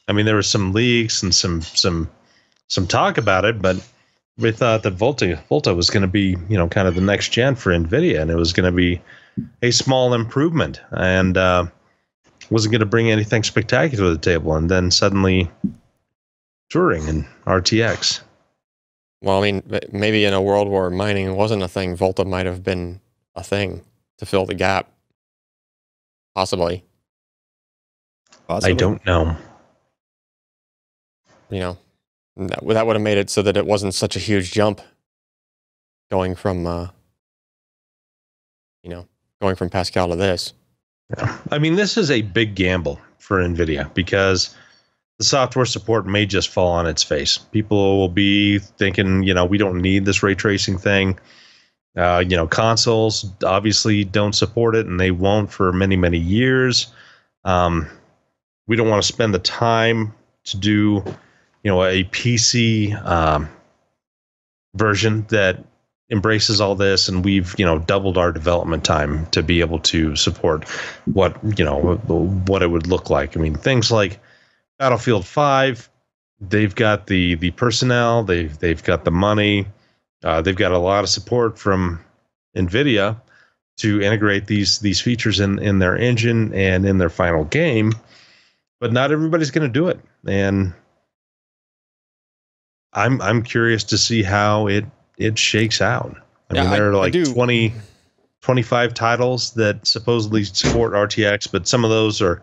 C: I mean, there were some leaks and some talk about it, but we thought that Volta was going to be, kind of the next gen for NVIDIA, and it was going to be a small improvement, and wasn't going to bring anything spectacular to the table. And then suddenly, Turing and RTX.
A: Well, I mean, maybe in a world where mining wasn't a thing, Volta might have been a thing to fill the gap. Possibly.
C: I don't know.
A: That would have made it so that it wasn't such a huge jump going from Pascal to this.
C: Yeah. I mean, this is a big gamble for NVIDIA because the software support may just fall on its face. People will be thinking, we don't need this ray tracing thing. Consoles obviously don't support it, and they won't for many, many years. We don't want to spend the time to do, a PC version that embraces all this, and we've doubled our development time to be able to support what it would look like. I mean, things like Battlefield 5, they've got the personnel, they've got the money, they've got a lot of support from NVIDIA to integrate these features in their engine and in their final game, but not everybody's going to do it, and I'm curious to see how it shakes out. I mean, there are like 20, 25 titles that supposedly support RTX, but some of those are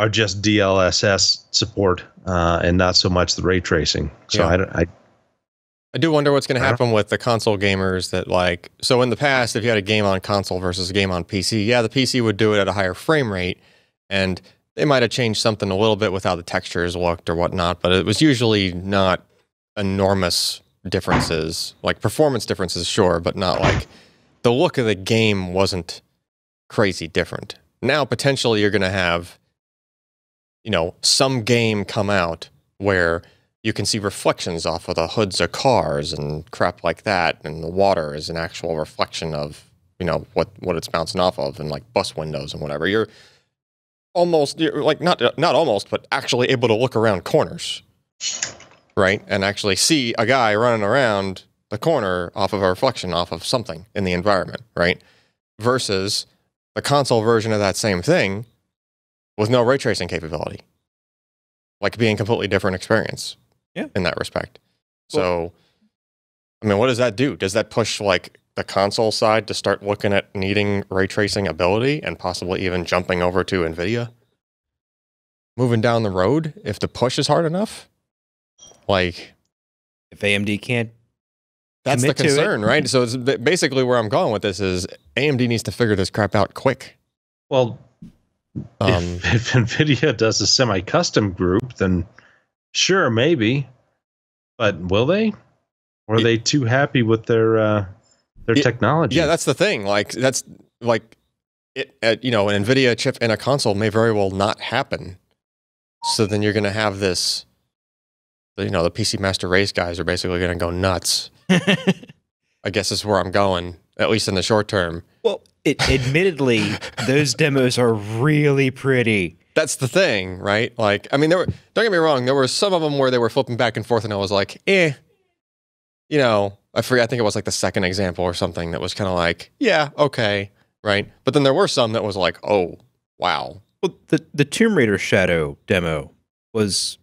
C: just DLSS support and not so much the ray tracing. So
A: yeah. I do wonder what's going to happen with the console gamers so in the past, if you had a game on console versus a game on PC, the PC would do it at a higher frame rate, and they might have changed something a little bit with how the textures looked or whatnot, but it was usually not enormous differences, like performance differences, sure, but not like the look of the game wasn't crazy different. Now, potentially, you're going to have, some game come out where you can see reflections off of the hoods of cars and crap like that, and the water is an actual reflection of, what it's bouncing off of, and like bus windows and whatever. You're like not almost, but actually able to look around corners. Right, and actually see a guy running around the corner off of a reflection off of something in the environment, right? Versus the console version of that same thing with no ray tracing capability, like being a completely different experience.
D: Yeah,
A: in that respect. So, I mean, what does that do? Does that push like the console side to start looking at needing ray tracing ability and possibly even jumping over to NVIDIA? Moving down the road, if the push is hard enough? Like,
D: if AMD can't,
A: that's the concern, right? So it's basically where I'm going with this is AMD needs to figure this crap out quick.
C: Well, if NVIDIA does a semi-custom group, then sure, maybe, but will they? Or are they too happy with their technology?
A: Yeah, that's the thing. Like that's like it. An NVIDIA chip in a console may very well not happen. So then you're going to have this. The PC Master Race guys are basically going to go nuts. I guess is where I'm going, at least in the short term.
D: Well, admittedly, those demos are really pretty.
A: that's the thing, right? Like, I mean, don't get me wrong, there were some of them where they were flipping back and forth, and I was like, you know, I think it was like the second example or something that was kind of like, yeah, okay, right? But then there were some that was like, oh, wow.
D: Well, the Tomb Raider Shadow demo was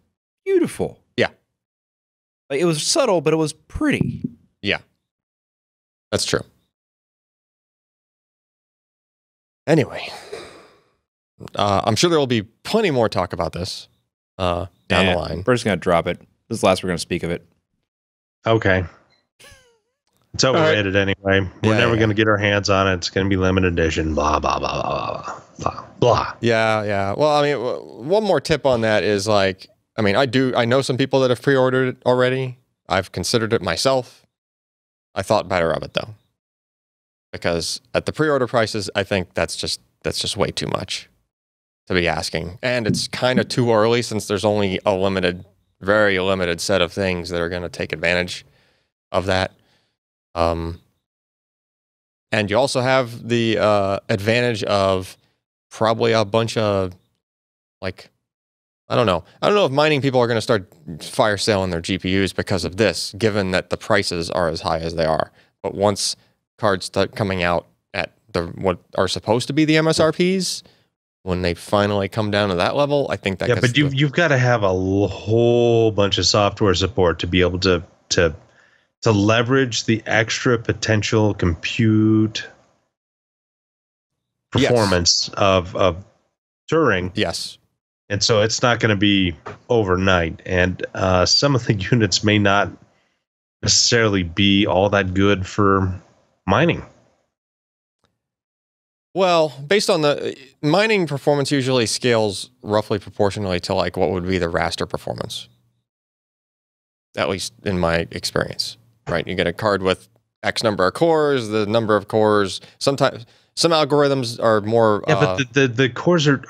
D: beautiful.
A: Yeah.
D: Like, it was subtle, but it was pretty.
A: Yeah. That's true. Anyway, I'm sure there will be plenty more talk about this down the line.
D: We're just going to drop it. This is the last we're going to speak of it.
C: Okay. It's overrated anyway. We're never going to get our hands on it. It's going to be limited edition. Blah, blah, blah, blah, blah, blah, blah.
A: Yeah. Well, I mean, one more tip on that is like, I mean, I know some people that have pre-ordered it already. I've considered it myself. I thought better of it though. Because at the pre-order prices, I think that's just way too much to be asking. And it's kind of too early since there's only a very limited set of things that are going to take advantage of that. And you also have the advantage of probably a bunch of, like, I don't know if mining people are going to start fire selling their GPUs because of this, given that the prices are as high as they are. But once cards start coming out at what are supposed to be the MSRPs, when they finally come down to that level, I think that.
C: Yeah, but you've got to have a whole bunch of software support to be able to leverage the extra potential compute performance of Turing.
A: Yes.
C: And so it's not going to be overnight. And some of the units may not necessarily be all that good for mining.
A: Well, based on the mining performance usually scales roughly proportionally to like what would be the raster performance. At least in my experience, right? You get a card with X number of cores, the number of cores, sometimes some algorithms are more.
C: Yeah, but the cores are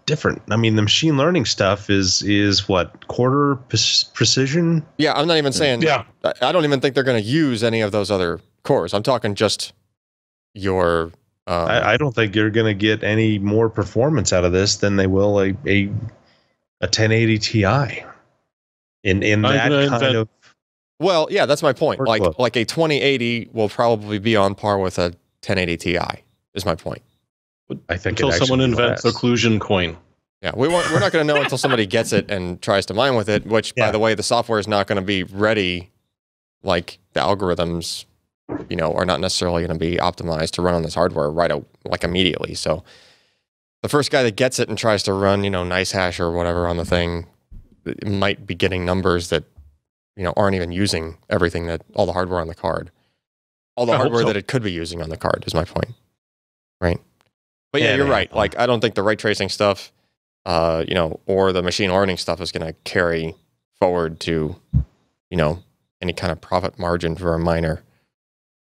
C: different. I mean, the machine learning stuff is what, quarter precision?
A: Yeah, I'm not even saying. Yeah, I don't even think they're going to use any of those other cores. I'm talking just your.
C: I don't think you're going to get any more performance out of this than they will a 1080 Ti. In that kind of.
A: Well, yeah, that's my point.
C: Workload.
A: Like a 2080 will probably be on par with a 1080 Ti. Is my point.
C: I think
B: until someone invents occlusion coin.
A: Yeah, we're not going to know until somebody gets it and tries to mine with it. Which, by the way, the software is not going to be ready. Like the algorithms, are not necessarily going to be optimized to run on this hardware immediately. So the first guy that gets it and tries to run, nice hash or whatever on the thing, might be getting numbers that aren't even using everything all the hardware on the card, all the hardware that it could be using on the card is my point. Right. But yeah, you're right. Like, I don't think the ray tracing stuff, or the machine learning stuff is going to carry forward to, any kind of profit margin for a miner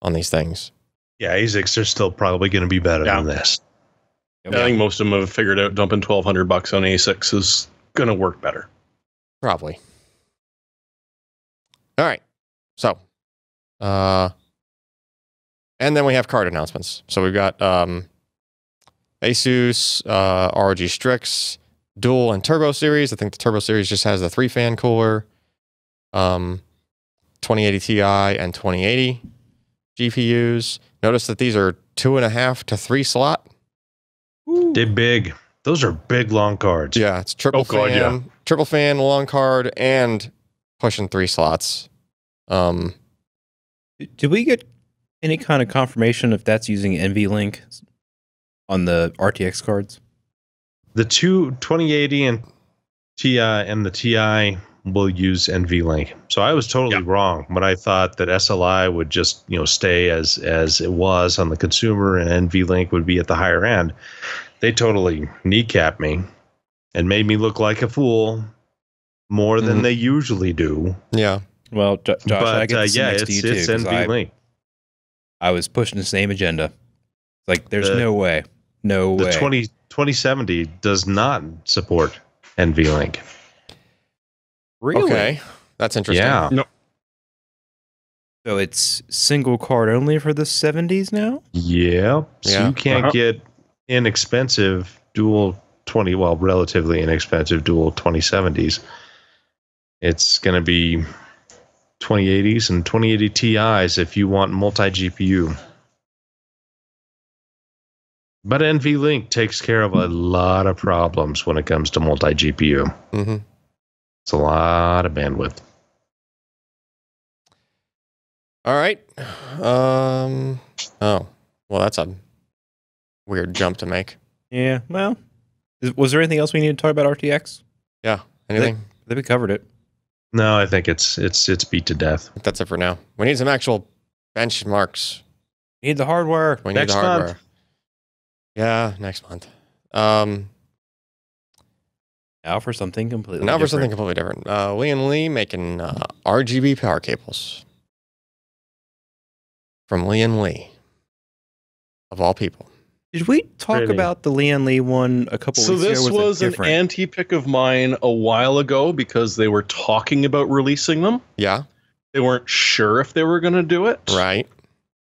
A: on these things.
C: Yeah, ASICs are still probably going to be better than this.
B: Yeah, I think most of them have figured out dumping $1,200 on ASICs is going to work better.
A: Probably. All right. So, and then we have card announcements. So we've got Asus, ROG Strix, Dual and Turbo Series. I think the Turbo Series just has the 3-fan cooler. 2080 Ti and 2080 GPUs. Notice that these are 2.5 to 3 slot.
C: They're big. Those are big long cards.
A: Yeah, it's triple fan, long card, and pushing 3 slots.
D: Did we get any kind of confirmation if that's using NVLink on the RTX cards?
C: The 2080 and Ti and the Ti will use NVLink. So I was totally wrong when I thought that SLI would just stay as it was on the consumer and NVLink would be at the higher end. They totally kneecapped me and made me look like a fool more than they usually do.
A: Yeah.
D: Well, Josh, I get to next to you too.
C: It's NVLink.
D: I was pushing the same agenda. Like, there's no way. No way.
C: The 2070 does not support NVLink.
D: Really?
A: Okay. That's interesting.
C: Yeah.
B: No.
D: So it's single card only for the 70s now?
C: Yep. So you can't get inexpensive dual relatively inexpensive dual 2070s. It's going to be 2080s and 2080 Ti's if you want multi-GPU. But NVLink takes care of a lot of problems when it comes to multi-GPU.
A: Mm-hmm.
C: It's a lot of bandwidth.
A: All right. Oh, well, that's a weird jump to make.
D: Yeah. Well, was there anything else we need to talk about RTX?
A: Yeah. Anything?
D: I think we covered it.
C: No, I think it's beat to death.
A: That's it for now. We need some actual benchmarks.
D: We need the hardware.
A: We need
C: Next
A: the hardware.
C: month.
A: Yeah, next month.
D: Now for something completely
A: Now
D: different.
A: for something completely different. Lian Lee making RGB power cables. From Lian Lee. Of all people.
D: Did we talk
C: Really?
D: about the Lian Lee one a couple
B: So
D: weeks ago?
B: this was an
D: different?
B: anti-pick of mine a while ago because they were talking about releasing them.
A: Yeah,
B: They weren't sure if they were going to do it.
A: right.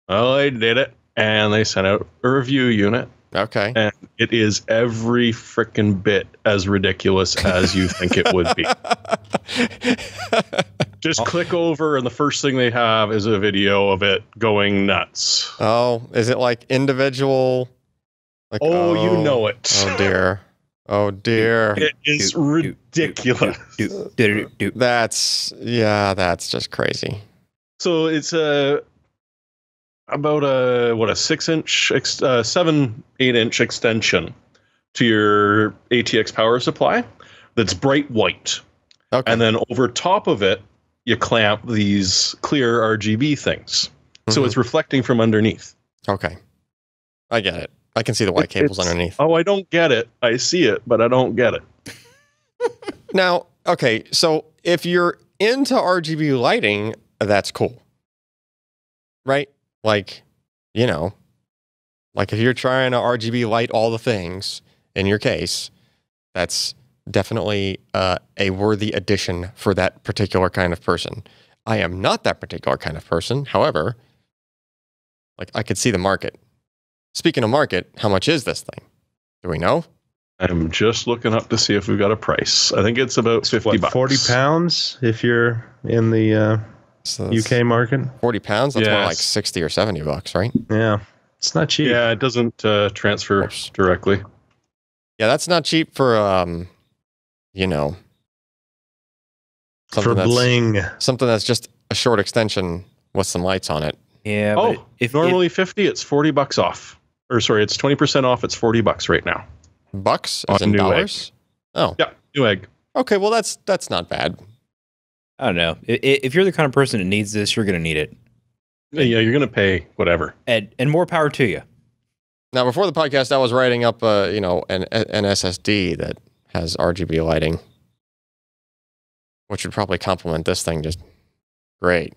B: Well, they did it, and they sent out a review unit,
A: Okay.
B: and it is every frickin' bit as ridiculous as you think it would be. Just click over, and the first thing they have is a video of it going nuts.
A: Oh, is it like individual? Like,
B: Oh, you know it.
A: Oh, dear. Oh, dear.
B: It is ridiculous.
A: That's just crazy.
B: So it's about a 6-inch, 7-8-inch extension to your ATX power supply that's bright white.
A: Okay.
B: And then over top of it, you clamp these clear RGB things. So
A: Mhm.
B: it's reflecting from underneath.
A: Okay. I get it. I can see the white cables
B: It's-
A: underneath.
B: Oh, I don't get it. I see it, but I don't get it.
A: Now, okay, so if you're into RGB lighting, that's cool. Right? Like, like if you're trying to RGB light all the things in your case, that's definitely a worthy addition for that particular kind of person. I am not that particular kind of person. However, like I could see the market. Speaking of market, how much is this thing? Do we know?
B: I'm just looking up to see if we've got a price. I think it's about 50 bucks.
C: 40 pounds if you're in the
A: So that's
C: UK market?
A: 40 pounds? That's more
B: Yes.
A: like 60 or 70 bucks, right?
C: Yeah. It's not cheap.
B: Yeah, it doesn't transfer
A: Oops.
B: directly.
A: Yeah, that's not cheap for,
C: For bling.
A: something that's just a short extension with some lights on it.
D: Yeah.
B: Oh,
D: but if
B: normally 50, it's 40 bucks off. Or sorry, it's 20% off. It's 40 bucks right now.
A: Bucks
B: On
A: as in
B: Newegg.
A: dollars? Oh,
B: Yeah, Newegg.
A: okay. Well, that's not bad.
D: I don't know. If you're the kind of person that needs this, you're going to need it,
B: Yeah, you're going to pay whatever.
D: and more power to you.
A: Now, before the podcast, I was writing up, an SSD that has RGB lighting, which would probably complement this thing just great.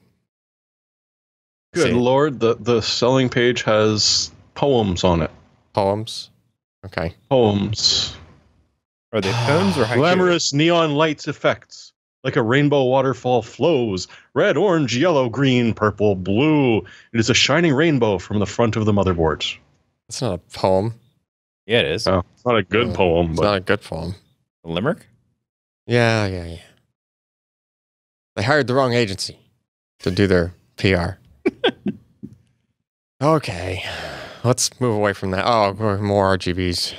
B: Good
A: See,
B: Lord, the selling page has poems on it.
A: poems. Okay.
B: Poems.
D: Are they tones or haiku?
B: Glamorous neon lights effects. Like a rainbow waterfall flows. Red, orange, yellow, green, purple, blue. It is a shining rainbow from the front of the motherboard.
A: It's not a poem.
D: Yeah, it is.
B: Oh, it's not a good poem,
A: It's
B: but
A: not a good poem.
D: A limerick?
A: Yeah. They hired the wrong agency to do their PR. Okay. Let's move away from that. Oh, more RGBs.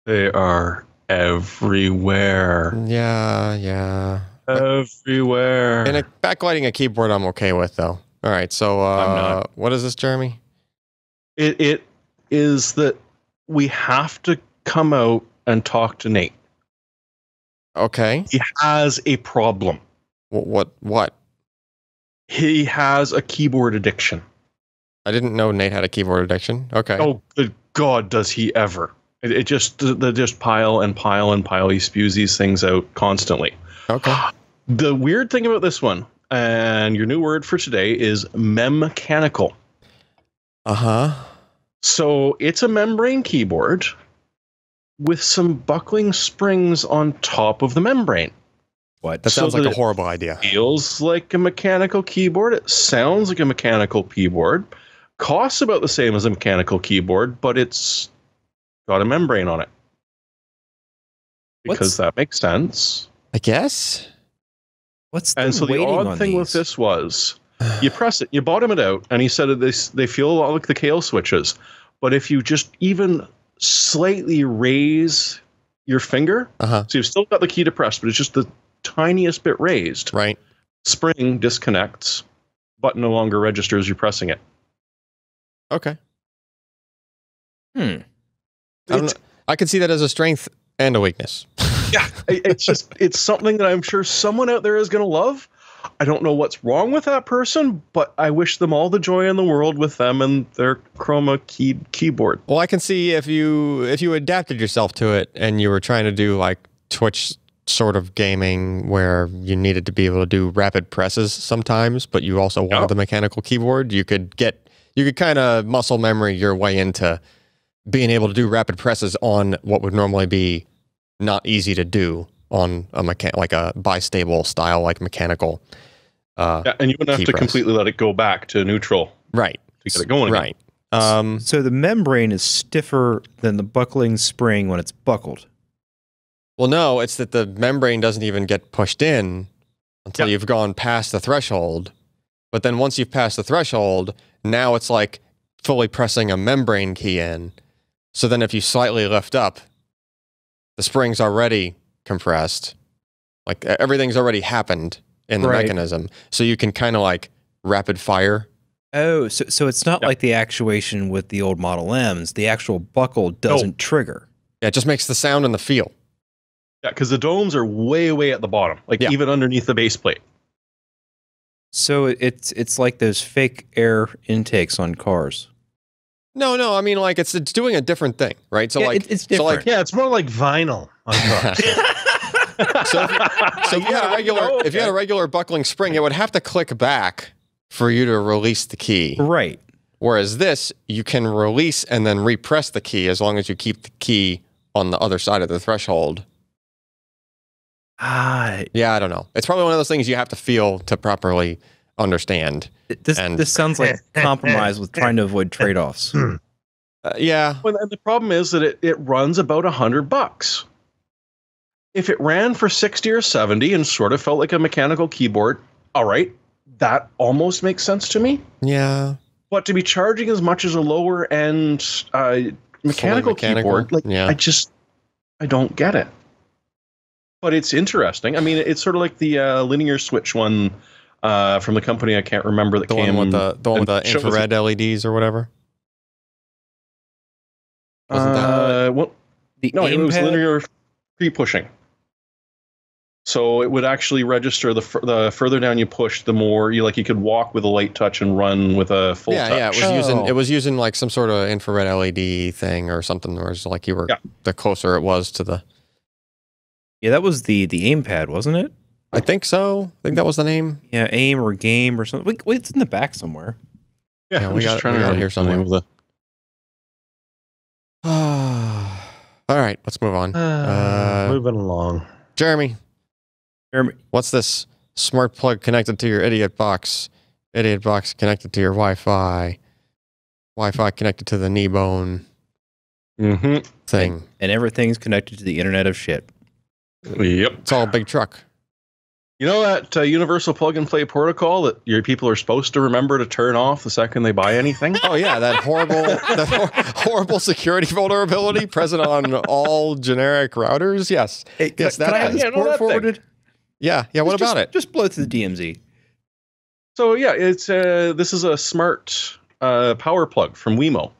B: they are everywhere.
A: Yeah.
B: Everywhere.
A: And backlighting a keyboard I'm okay with, though. All right, so
D: I'm not.
A: what is this, Jeremy?
B: It is that we have to come out and talk to Nate.
A: Okay.
B: He has a problem.
A: What?
B: He has a keyboard addiction.
A: I didn't know Nate had a keyboard addiction. Okay.
B: Oh, good God, does he ever? They just pile and pile and pile. He spews these things out constantly.
A: Okay.
B: The weird thing about this one, and your new word for today, is mechanical.
A: Uh-huh.
B: So it's a membrane keyboard with some buckling springs on top of the membrane.
D: What?
A: That
B: So
A: sounds like a
B: that-
A: horrible idea.
B: Feels like a mechanical keyboard. It sounds like a mechanical keyboard. Costs about the same as a mechanical keyboard, but it's got a membrane on it. because that makes sense.
A: I guess.
D: What's the
B: And so the
D: weighting
B: odd
D: on
B: thing with
D: these?
B: this was, you press it, you bottom it out, and he said that they feel a lot like the Kale switches. But if you just even slightly raise your finger, so you've still got the key to press, but it's just the tiniest bit raised.
A: Right.
B: Spring disconnects, button no longer registers you're pressing it.
A: Okay.
D: Hmm.
A: I could see that as a strength and a weakness.
B: Yeah, it's something that I'm sure someone out there is going to love. I don't know what's wrong with that person, but I wish them all the joy in the world with them and their Chroma keyboard.
A: Well, I can see if you adapted yourself to it and you were trying to do like Twitch sort of gaming where you needed to be able to do rapid presses sometimes, but you also wanted the mechanical keyboard, you could kind of muscle memory your way into being able to do rapid presses on what would normally be not easy to do on a like a bistable style, like mechanical.
B: And you wouldn't have to completely let it go back to neutral.
A: Right.
B: To get it going again.
A: Right.
D: So the membrane is stiffer than the buckling spring when it's buckled.
A: Well, no, it's that the membrane doesn't even get pushed in until you've gone past the threshold. But then once you've passed the threshold, now it's like fully pressing a membrane key in. So then if you slightly lift up, the spring's already compressed. Like everything's already happened in the mechanism. So you can kind of like rapid fire.
D: Oh, so it's not like the actuation with the old Model M's. The actual buckle doesn't trigger.
A: Yeah, it just makes the sound and the feel.
B: Yeah, because the domes are way, way at the bottom, like even underneath the base plate.
D: So it's like those fake air intakes on cars.
A: No, I mean like it's doing a different thing, right? So like
D: it's different.
A: So like,
C: it's more like vinyl on cars.
A: so if you had a regular buckling spring, it would have to click back for you to release the key.
D: Right.
A: Whereas this, you can release and then repress the key as long as you keep the key on the other side of the threshold. Yeah, I don't know. It's probably one of those things you have to feel to properly understand.
D: This sounds like compromise with trying to avoid trade-offs.
A: Yeah.
B: Well, and the problem is that it runs about $100. If it ran for 60 or 70 and sort of felt like a mechanical keyboard, all right, that almost makes sense to me.
A: Yeah.
B: But to be charging as much as a lower end mechanical keyboard, like I don't get it. But it's interesting. I mean, it's sort of like the linear switch one from the company I can't remember that came
A: with the one with the infrared LEDs or whatever. Wasn't that?
B: Well, no, it was linear pre-pushing. So it would actually register the further down you push, the more you could walk with a light touch and run with a full touch.
A: Yeah, it was using like some sort of infrared LED thing or something, where it's like you were the closer it was to the.
D: Yeah, that was the aim pad, wasn't it?
A: I think so. I think that was the name.
D: Yeah, aim or game or something. Wait, it's in the back somewhere.
B: Yeah,
A: we got it here somewhere. All right, let's move on.
C: Moving along.
A: Jeremy, what's this smart plug connected to your idiot box? Idiot box connected to your Wi-Fi. Wi-Fi connected to the knee bone thing.
D: And everything's connected to the Internet of Shit.
B: Yep.
A: It's all a big truck.
B: You know that universal plug-and-play protocol that your people are supposed to remember to turn off the second they buy anything?
A: Oh, yeah, that horrible security vulnerability present on all generic routers? Yes.
D: Hey, can I have this port forwarded?
A: Yeah, what about it?
D: Just blow it to the DMZ.
B: So, yeah, it's this is a smart power plug from Wemo.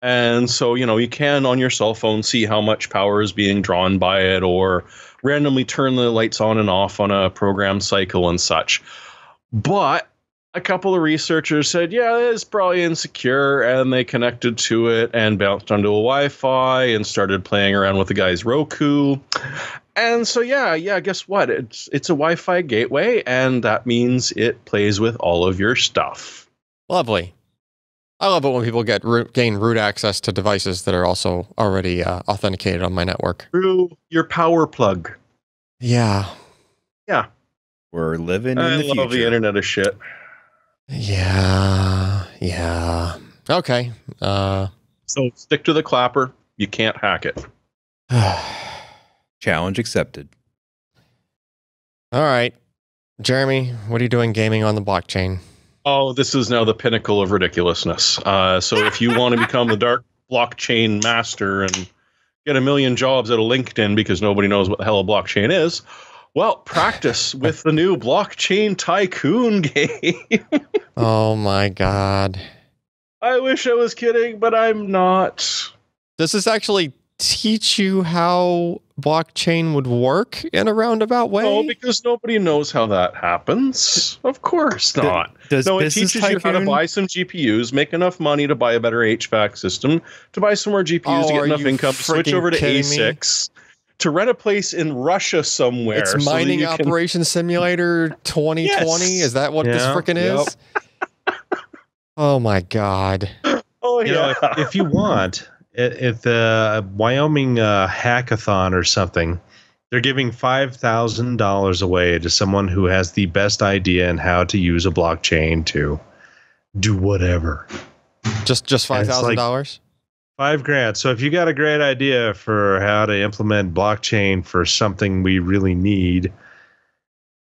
B: And so, you can on your cell phone see how much power is being drawn by it, or randomly turn the lights on and off on a program cycle and such. But a couple of researchers said, yeah, it's probably insecure, and they connected to it and bounced onto a Wi-Fi and started playing around with the guy's Roku. And so, yeah, guess what? It's a Wi-Fi gateway, and that means it plays with all of your stuff.
A: Lovely. I love it when people gain root access to devices that are also already authenticated on my network.
B: Through your power plug.
A: Yeah.
B: Yeah.
D: We're living in the future.
B: I love the Internet of Shit.
A: Yeah. Okay.
B: So stick to the clapper. You can't hack it.
D: Challenge accepted.
A: All right. Jeremy, what are you doing gaming on the blockchain?
B: Oh, this is now the pinnacle of ridiculousness. So if you want to become the dark blockchain master and get 1 million jobs out of LinkedIn because nobody knows what the hell a blockchain is, well, practice with the new Blockchain Tycoon game.
A: Oh my God.
B: I wish I was kidding, but I'm not.
A: Does this actually teach you how blockchain would work in a roundabout way?
B: No, because nobody knows how that happens. Of course not. No, it teaches you how to buy some GPUs, make enough money to buy a better HVAC system, to buy some more GPUs to get enough income, to switch over to ASICs, to rent a place in Russia somewhere.
A: It's Mining Operation Simulator 2020. Yes. Is that what this freaking is? Oh my God.
B: Oh yeah.
C: You know, if you want, at the Wyoming hackathon or something, they're giving $5,000 away to someone who has the best idea in how to use a blockchain to do whatever.
A: Just $5,000?
C: Like $5,000. So if you got a great idea for how to implement blockchain for something we really need,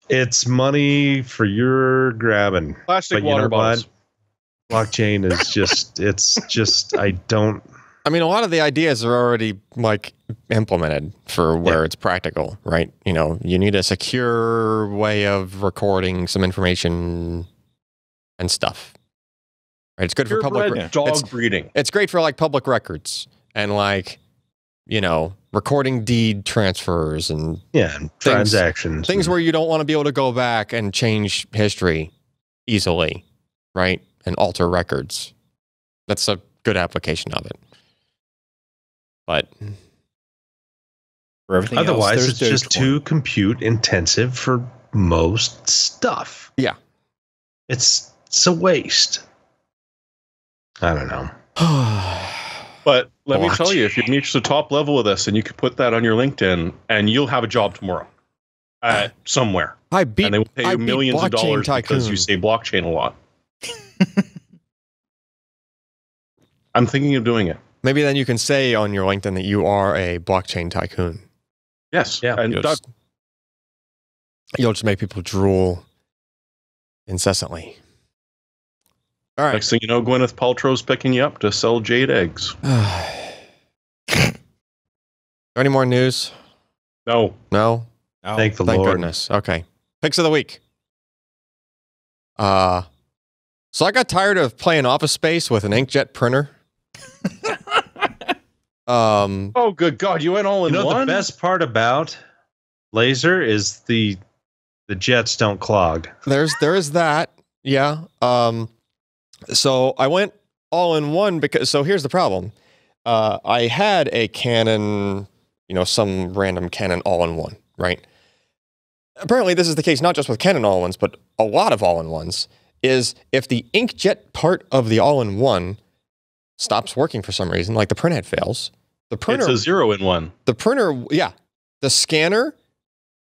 C: it's money for your grabbing.
B: Plastic water bottles.
C: Blockchain is just, I don't.
A: I mean, a lot of the ideas are already like implemented for where it's practical, right? You know, you need a secure way of recording some information and stuff. Right? It's good for public
B: dog breeding.
A: It's great for like public records and like, you know, recording deed transfers and
C: transactions.
A: Things where you don't want to be able to go back and change history easily, right? And alter records. That's a good application of it. But
D: for everything
C: otherwise,
D: else,
C: it's just too compute intensive for most stuff.
A: Yeah.
C: It's a waste. I don't know.
B: But let me tell you, if you reach the top level of this and you could put that on your LinkedIn and you'll have a job tomorrow somewhere. And they will pay you millions of dollars because you say blockchain a lot. I'm thinking of doing it.
A: Maybe then you can say on your LinkedIn that you are a blockchain tycoon.
B: Yes.
C: Yeah.
B: And
A: you'll just make people drool incessantly. All right.
B: Next thing you know, Gwyneth Paltrow's picking you up to sell jade eggs.
A: Any more news?
B: No.
A: No?
C: Oh, thank Lord.
A: Goodness. Okay. Picks of the week. So I got tired of playing Office Space with an inkjet printer.
B: Oh, good God. You went all in one?
C: The best part about laser is the jets don't clog.
A: There is that. Yeah. So I went all in one because, so here's the problem. I had a Canon, some random Canon all-in-one, right? Apparently this is the case not just with Canon all-in-ones, but a lot of all-in-ones, is if the inkjet part of the all-in-one stops working for some reason, like the printhead fails, the printer...
B: It's a 0-in-1.
A: The printer, yeah. The scanner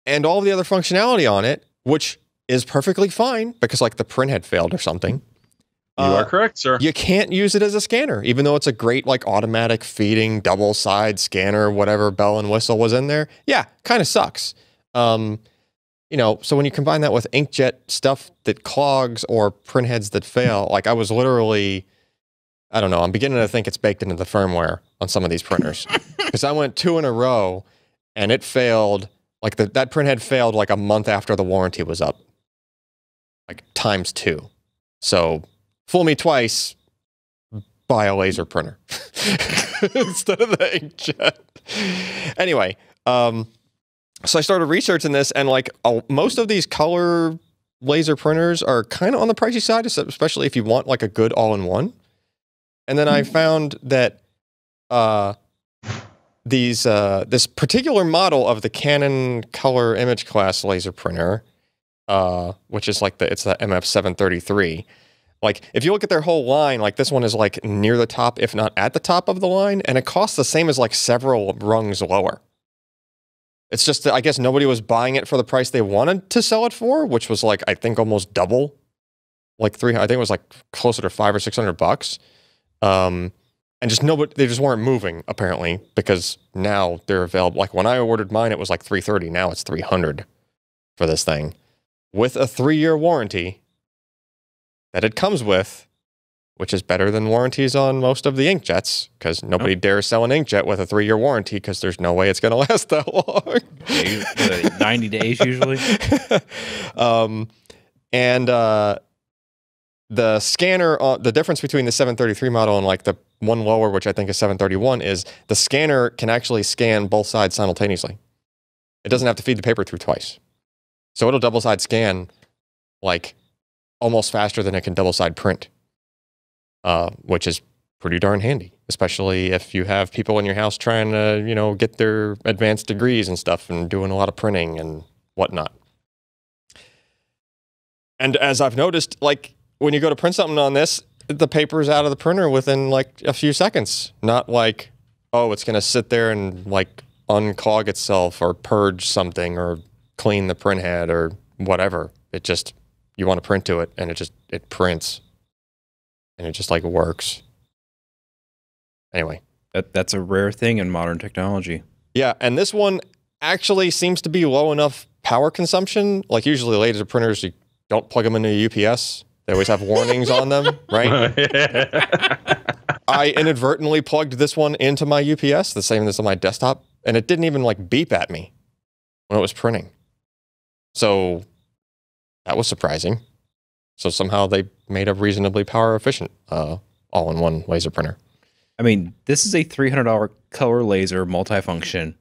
A: and all the other functionality on it, which is perfectly fine because like the printhead failed or something.
B: You are correct, sir.
A: You can't use it as a scanner, even though it's a great like automatic feeding double-side scanner, whatever bell and whistle was in there. Yeah, kind of sucks. So when you combine that with inkjet stuff that clogs or printheads that fail, like I was literally, I don't know, I'm beginning to think it's baked into the firmware on some of these printers. Because I went 2 in a row and it failed, like that printhead failed like a month after the warranty was up. Like ×2. So fool me twice, buy a laser printer instead of the inkjet. Anyway, so I started researching this, and like most of these color laser printers are kind of on the pricey side, especially if you want like a good all-in-one. And then I found that this particular model of the Canon color image class laser printer, which is like it's the MF733. Like if you look at their whole line, like this one is like near the top, if not at the top of the line, and it costs the same as like several rungs lower. It's just that I guess nobody was buying it for the price they wanted to sell it for, which was like, I think almost double, like I think it was like closer to $500 or $600. And just nobody, they just weren't moving apparently, because now they're available. Like when I ordered mine, it was like $330. Now it's $300 for this thing with a 3-year warranty that it comes with, which is better than warranties on most of the inkjets, because nobody dares sell an inkjet with a 3-year warranty because there's no way it's going to last that long.
D: 90 days usually.
A: The scanner, the difference between the 733 model and like the one lower, which I think is 731, is the scanner can actually scan both sides simultaneously. It doesn't have to feed the paper through twice. So it'll double side scan like almost faster than it can double side print, which is pretty darn handy, especially if you have people in your house trying to, you know, get their advanced degrees and stuff and doing a lot of printing and whatnot. And as I've noticed, like, when you go to print something on this, the paper's out of the printer within like a few seconds. Not like, oh, it's going to sit there and like unclog itself or purge something or clean the print head or whatever. It just, you want to print to it and it prints. And it just like works. Anyway.
D: That's a rare thing in modern technology.
A: Yeah, and this one actually seems to be low enough power consumption. Like usually laser printers, you don't plug them into a UPS. They always have warnings on them, right? I inadvertently plugged this one into my UPS, the same as on my desktop, and it didn't even like beep at me when it was printing. So that was surprising. So somehow they made a reasonably power efficient all-in-one laser printer.
D: I mean, this is a $300 color laser multifunction.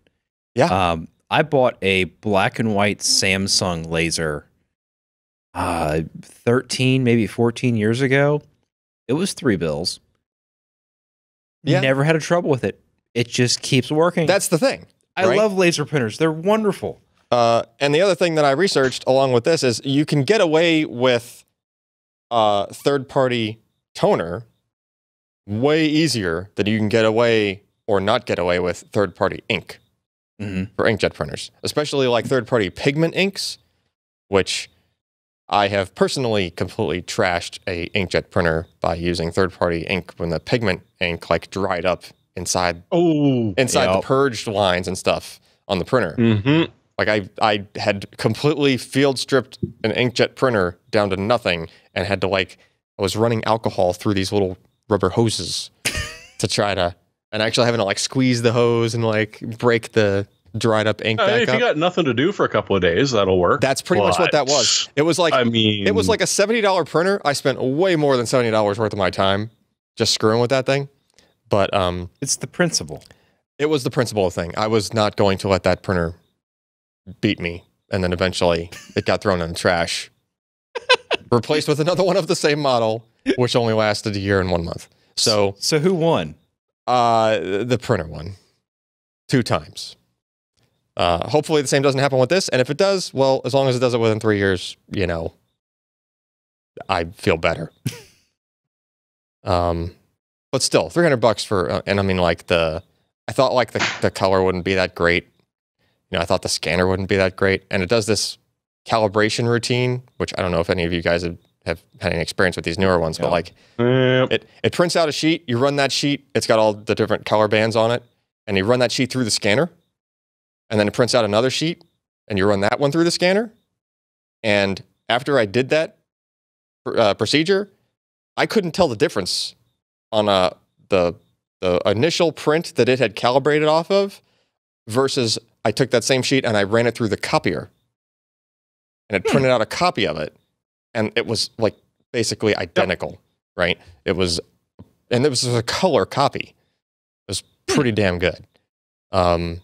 A: Yeah.
D: I bought a black and white Samsung laser 13, maybe 14 years ago. It was $3. Yeah. Never had a trouble with it. It just keeps working.
A: That's the thing.
D: I love laser printers. They're wonderful.
A: And the other thing that I researched along with this is you can get away with third-party toner way easier than you can get away or not get away with third-party ink for inkjet printers, especially like third-party pigment inks, which I have personally completely trashed a inkjet printer by using third-party ink when the pigment ink like dried up inside the purged lines and stuff on the printer. Like I had completely field stripped an inkjet printer down to nothing and had to like, I was running alcohol through these little rubber hoses to try to, and actually having to like squeeze the hose and like break the dried up ink back
B: if
A: up.
B: you got nothing to do for a couple of days, that'll work.
A: That's pretty much what that was. It was like,
B: I mean,
A: it was like a $70 printer. I spent way more than $70 worth of my time just screwing with that thing. But
D: it's the principle.
A: It was the principle thing. I was not going to let that printer beat me. And then eventually it got thrown in the trash. Replaced with another one of the same model, which only lasted a year and 1 month. So
D: who won?
A: The printer won 2 times. Hopefully the same doesn't happen with this. And if it does, well, as long as it does it within 3 years, you know, I feel better. But still, $300 for, and I mean, like I thought like the color wouldn't be that great. You know, I thought the scanner wouldn't be that great. And it does this calibration routine, which I don't know if any of you guys have had any experience with these newer ones, but like it prints out a sheet, you run that sheet, it's got all the different color bands on it, and you run that sheet through the scanner, and then it prints out another sheet, and you run that one through the scanner. And after I did that procedure, I couldn't tell the difference on the initial print that it had calibrated off of versus I took that same sheet and I ran it through the copier. And it printed out a copy of it. And it was like basically identical, right? It was, and it was a color copy. It was pretty damn good. And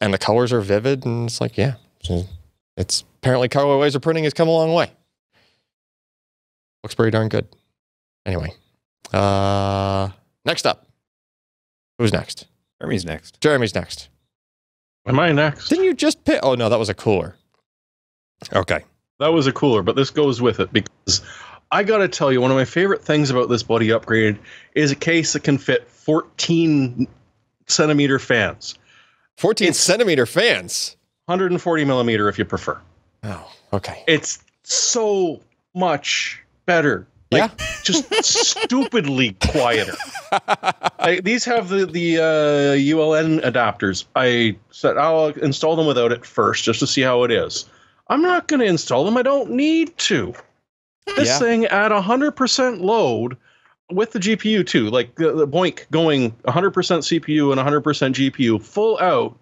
A: the colors are vivid, and it's like, yeah, it's apparently color laser printing has come a long way. Looks pretty darn good. Anyway, next up. Who's next?
D: Jeremy's next.
A: Jeremy's next.
B: Am I next?
A: Didn't you just pick? Oh no, that was a cooler. Okay.
B: That was a cooler, but this goes with it because I gotta tell you, one of my favorite things about this Buddy upgrade is a case that can fit 14 centimeter fans.
A: 14 centimeter fans?
B: 140 millimeter if you prefer.
A: Oh, okay.
B: It's so much better Like, just stupidly quieter. These have the ULN adapters. I said I'll install them without it first just to see how it is. I'm not going to install them. I don't need to. This thing at 100% load with the GPU too, like the Boink going 100% CPU and 100% GPU full out.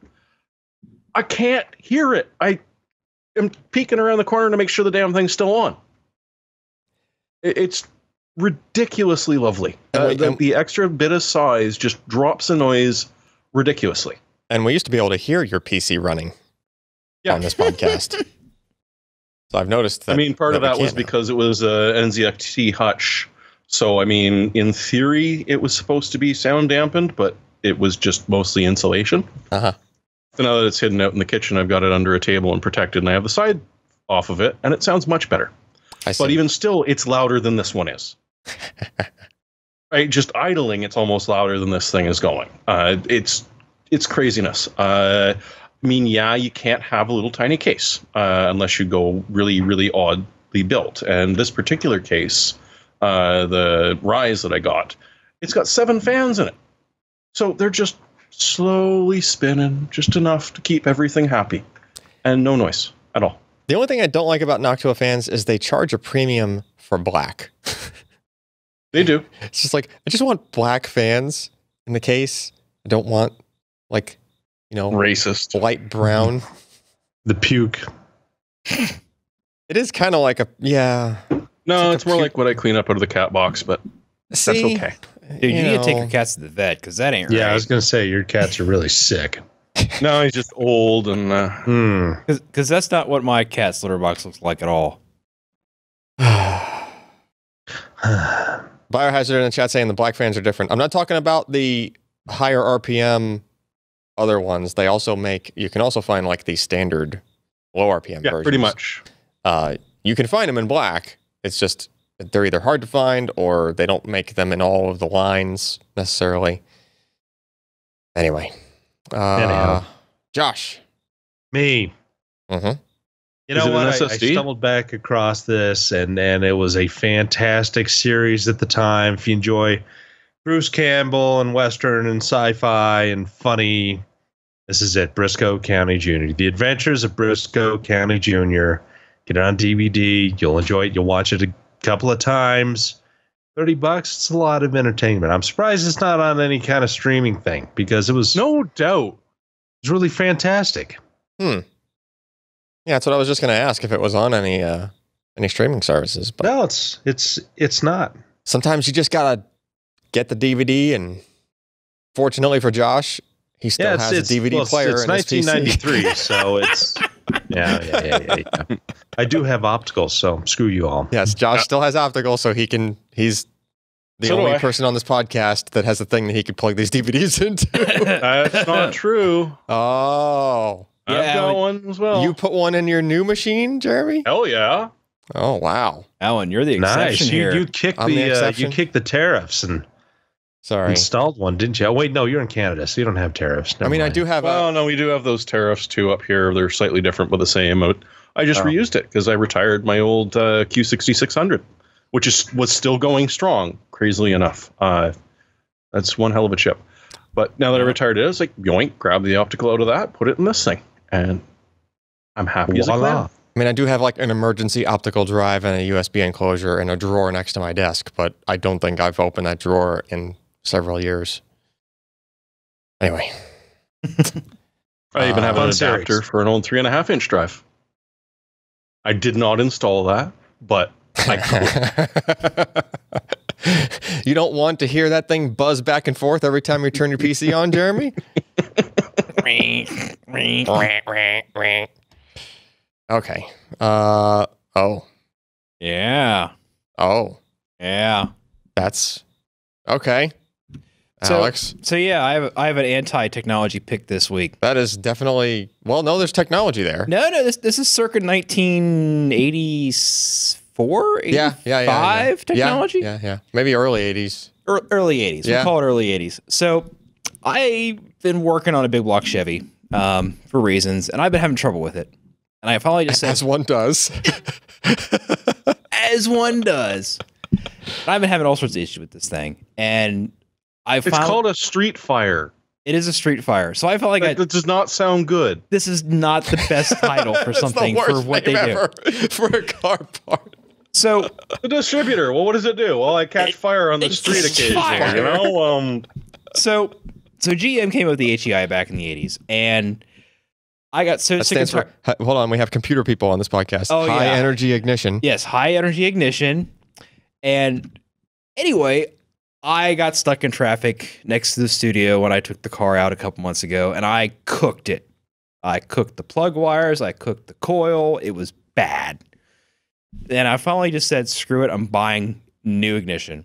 B: I can't hear it. I am peeking around the corner to make sure the damn thing's still on. It's ridiculously lovely. The extra bit of size just drops the noise ridiculously.
A: And we used to be able to hear your PC running on this podcast. So I've noticed that.
B: I mean, part of that was because it was a NZXT hutch. So, I mean, in theory, it was supposed to be sound dampened, but it was just mostly insulation. So now that it's hidden out in the kitchen, I've got it under a table and protected, and I have the side off of it, and it sounds much better. But even still, it's louder than this one is. Right, just idling, it's almost louder than this thing is going. It's craziness. I mean, yeah, you can't have a little tiny case unless you go really, really oddly built. And this particular case, the Rise that I got, it's got 7 fans in it. So they're just slowly spinning, just enough to keep everything happy. And no noise at all.
A: The only thing I don't like about Noctua fans is they charge a premium for black.
B: They do.
A: It's just like, I just want black fans in the case. I don't want, like, you know,
B: racist
A: light brown.
C: The puke.
A: It is kind of like a,
B: No, it's more like what I clean up out of the cat box, but that's okay.
D: Dude, you need to take your cats to the vet, because that ain't right.
C: Yeah, I was going to say, your cats are really sick.
B: No, he's just old and...
D: Because that's not what my cat's litter box looks like at all.
A: Biohazard in the chat saying the black fans are different. I'm not talking about the higher RPM other ones. They also make, you can also find like the standard low RPM versions.
B: Pretty much.
A: You can find them in black. It's just, they're either hard to find or they don't make them in all of the lines necessarily. Anyway.
C: Anyhow.
A: Josh.
C: Me. You know what? I stumbled back across this, and it was a fantastic series at the time. If you enjoy Bruce Campbell and Western and sci-fi and funny, this is it. Briscoe County Jr. The Adventures of Briscoe County Jr. Get it on DVD. You'll enjoy it. You'll watch it a couple of times. $30. It's a lot of entertainment. I'm surprised it's not on any kind of streaming thing, because it was
B: no doubt.
C: It was really fantastic.
A: Yeah, that's what I was just going to ask, if it was on any streaming services. But
C: no, it's not.
A: Sometimes you just gotta get the DVD, and fortunately for Josh, he still has a DVD player.
C: It's 1993, so it's yeah. I do have opticals, so screw you all.
A: Yes, Josh still has opticals, so he's the only person on this podcast that has a thing that he could plug these DVDs into.
B: That's not true.
A: Oh.
B: I've got one as well.
A: You put one in your new machine, Jeremy?
B: Hell yeah.
A: Oh, wow.
D: Allyn, you're the exception here.
C: You kicked the tariffs and installed one, didn't you? Oh, wait, no, you're in Canada, so you don't have tariffs. Never mind.
A: I do have
B: no, we do have those tariffs too up here. They're slightly different but the same. I just reused it because I retired my old Q6600, which was still going strong, crazily enough. That's one hell of a chip. But now that I retired it, it's like, yoink, grab the optical out of that, put it in this thing. And I'm happy as a clam.
A: I mean, I do have like an emergency optical drive and a USB enclosure in a drawer next to my desk, but I don't think I've opened that drawer in several years. Anyway.
B: I even have an adapter for an old 3.5-inch drive. I did not install that, but I could.
A: You don't want to hear that thing buzz back and forth every time you turn your PC on, Jeremy? Okay. Oh.
D: Yeah.
A: Oh.
D: Yeah.
A: That's okay. Alex.
D: So yeah, I have an anti-technology pick this week.
A: That is definitely, well, no, there's technology there.
D: No, this is circa 1984, 85 technology.
A: Yeah. Maybe early 80s.
D: Early 80s.
A: Yeah.
D: We'll call it early 80s. So I've been working on a big block Chevy for reasons, and I've been having trouble with it. And I finally just said,
A: as one does.
D: as one does. I've been having all sorts of issues with this thing, and
B: It's called a StreetFire.
D: It is a StreetFire. So I felt like
B: that does not sound good.
D: This is not the best title for something for what they do
A: for a car part.
D: So
B: the distributor. Well, what does it do? Well, I catch fire on the street occasionally. You know.
D: So GM came up with the HEI back in the 80s, and I got so sick of it.
A: Hold on, we have computer people on this podcast.
D: Oh,
A: high energy ignition.
D: Yes, high energy ignition. And anyway, I got stuck in traffic next to the studio when I took the car out a couple months ago, and I cooked it. I cooked the plug wires. I cooked the coil. It was bad. And I finally just said, screw it. I'm buying new ignition.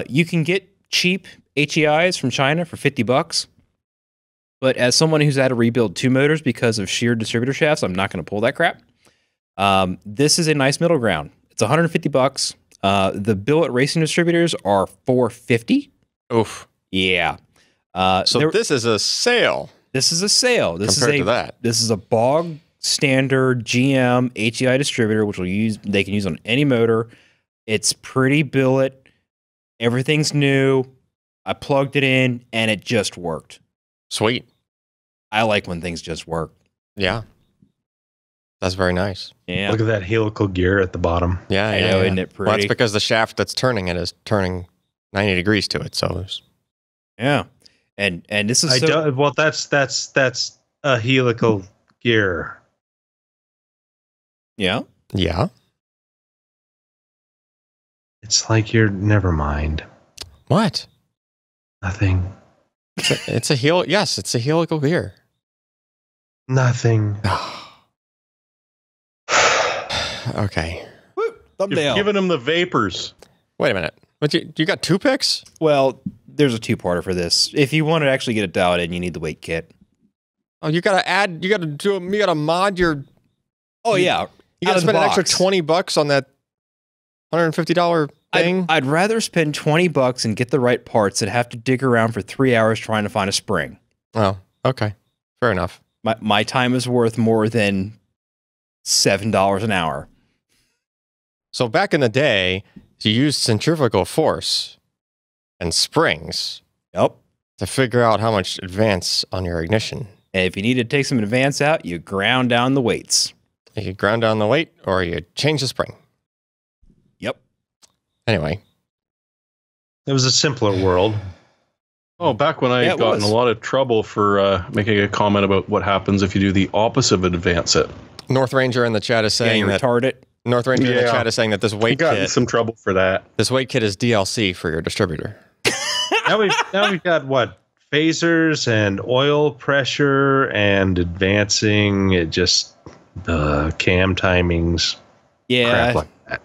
D: You can get cheap HEIs from China for $50. But as someone who's had to rebuild 2 motors because of shear distributor shafts, I'm not going to pull that crap. This is a nice middle ground. It's $150. The billet racing distributors are $450.
A: Oof.
D: Yeah.
A: So this is a sale.
D: This is a sale. This
A: compared
D: is
A: to that.
D: This is a bog standard GM HEI distributor, which they can use on any motor. It's pretty billet. Everything's new. I plugged it in and it just worked. Sweet. I like when things just work.
A: Yeah. That's very nice.
D: Yeah.
C: Look at that helical gear at the bottom.
A: Yeah,
D: I know, isn't it pretty?
A: Well, that's because the shaft that's turning it is turning 90 degrees to it. So
D: yeah. And this is
C: well, that's a helical gear.
D: Yeah.
A: Yeah.
C: It's like you're never mind.
A: What?
C: Nothing.
A: It's a yes, it's a helical gear.
C: Nothing.
A: Okay.
B: You've given him the vapors.
A: Wait a minute. What you got 2 picks?
D: Well, there's a 2-parter for this. If you want to actually get it dialed in, you need the weight kit.
A: Oh, you gotta mod your.
D: Oh yeah.
A: You gotta spend an extra $20 on that $150 thing.
D: I'd rather spend $20 and get the right parts than have to dig around for 3 hours trying to find a spring.
A: Oh, okay. Fair enough.
D: My time is worth more than $7 an hour.
A: So back in the day, you used centrifugal force and springs.
D: Yep.
A: To figure out how much advance on your ignition.
D: And if you need to take some advance out, you ground down the weights.
A: You ground down the weight or you change the spring.
D: Yep.
A: Anyway.
C: It was a simpler world.
B: Oh, back when I got in a lot of trouble for making a comment about what happens if you do the opposite of advance it.
A: North Ranger in the chat is saying that North Ranger in the chat is saying that this weight
B: got
A: kit
B: in some trouble for that.
A: This weight kit is DLC for your distributor.
C: now we've got what? Phasers and oil pressure and advancing. It just cam timings.
D: Yeah.
C: Crap like that.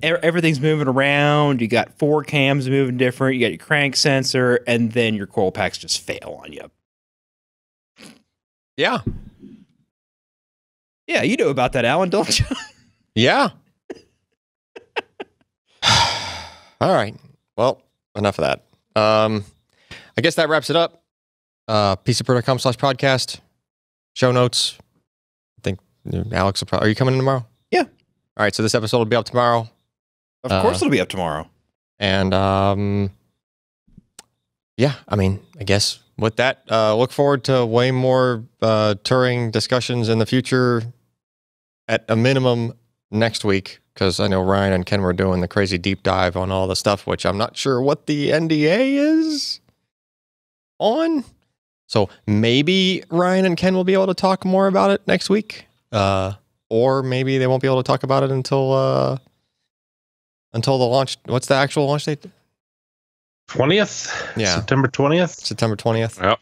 D: Everything's moving around. You got 4 cams moving different. You got your crank sensor, and then your coil packs just fail on you.
A: Yeah.
D: Yeah, you know about that, Allyn, don't you?
A: Yeah. All right. Well, enough of that. I guess that wraps it up. PCPer.com/podcast. Show notes. I think Alex will probably. Are you coming in tomorrow?
D: Yeah.
A: All right. So this episode will be up tomorrow.
D: Of course, it'll be up tomorrow.
A: And yeah. I mean, I guess with that, look forward to way more Turing discussions in the future. At a minimum next week, because I know Ryan and Ken were doing the crazy deep dive on all the stuff, which I'm not sure what the NDA is on. So maybe Ryan and Ken will be able to talk more about it next week. Or maybe they won't be able to talk about it until the launch. What's the actual launch date?
C: 20th?
A: Yeah.
C: September 20th?
A: September 20th.
B: Yep.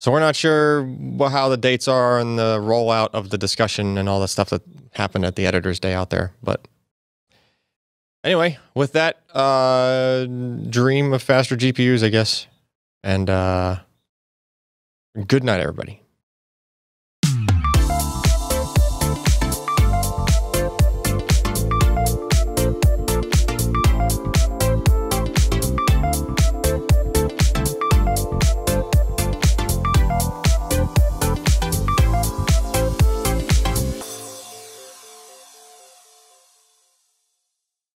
A: So we're not sure how the dates are and the rollout of the discussion and all the stuff that happened at the editor's day out there. But anyway, with that, dream of faster GPUs, I guess. And good night, everybody.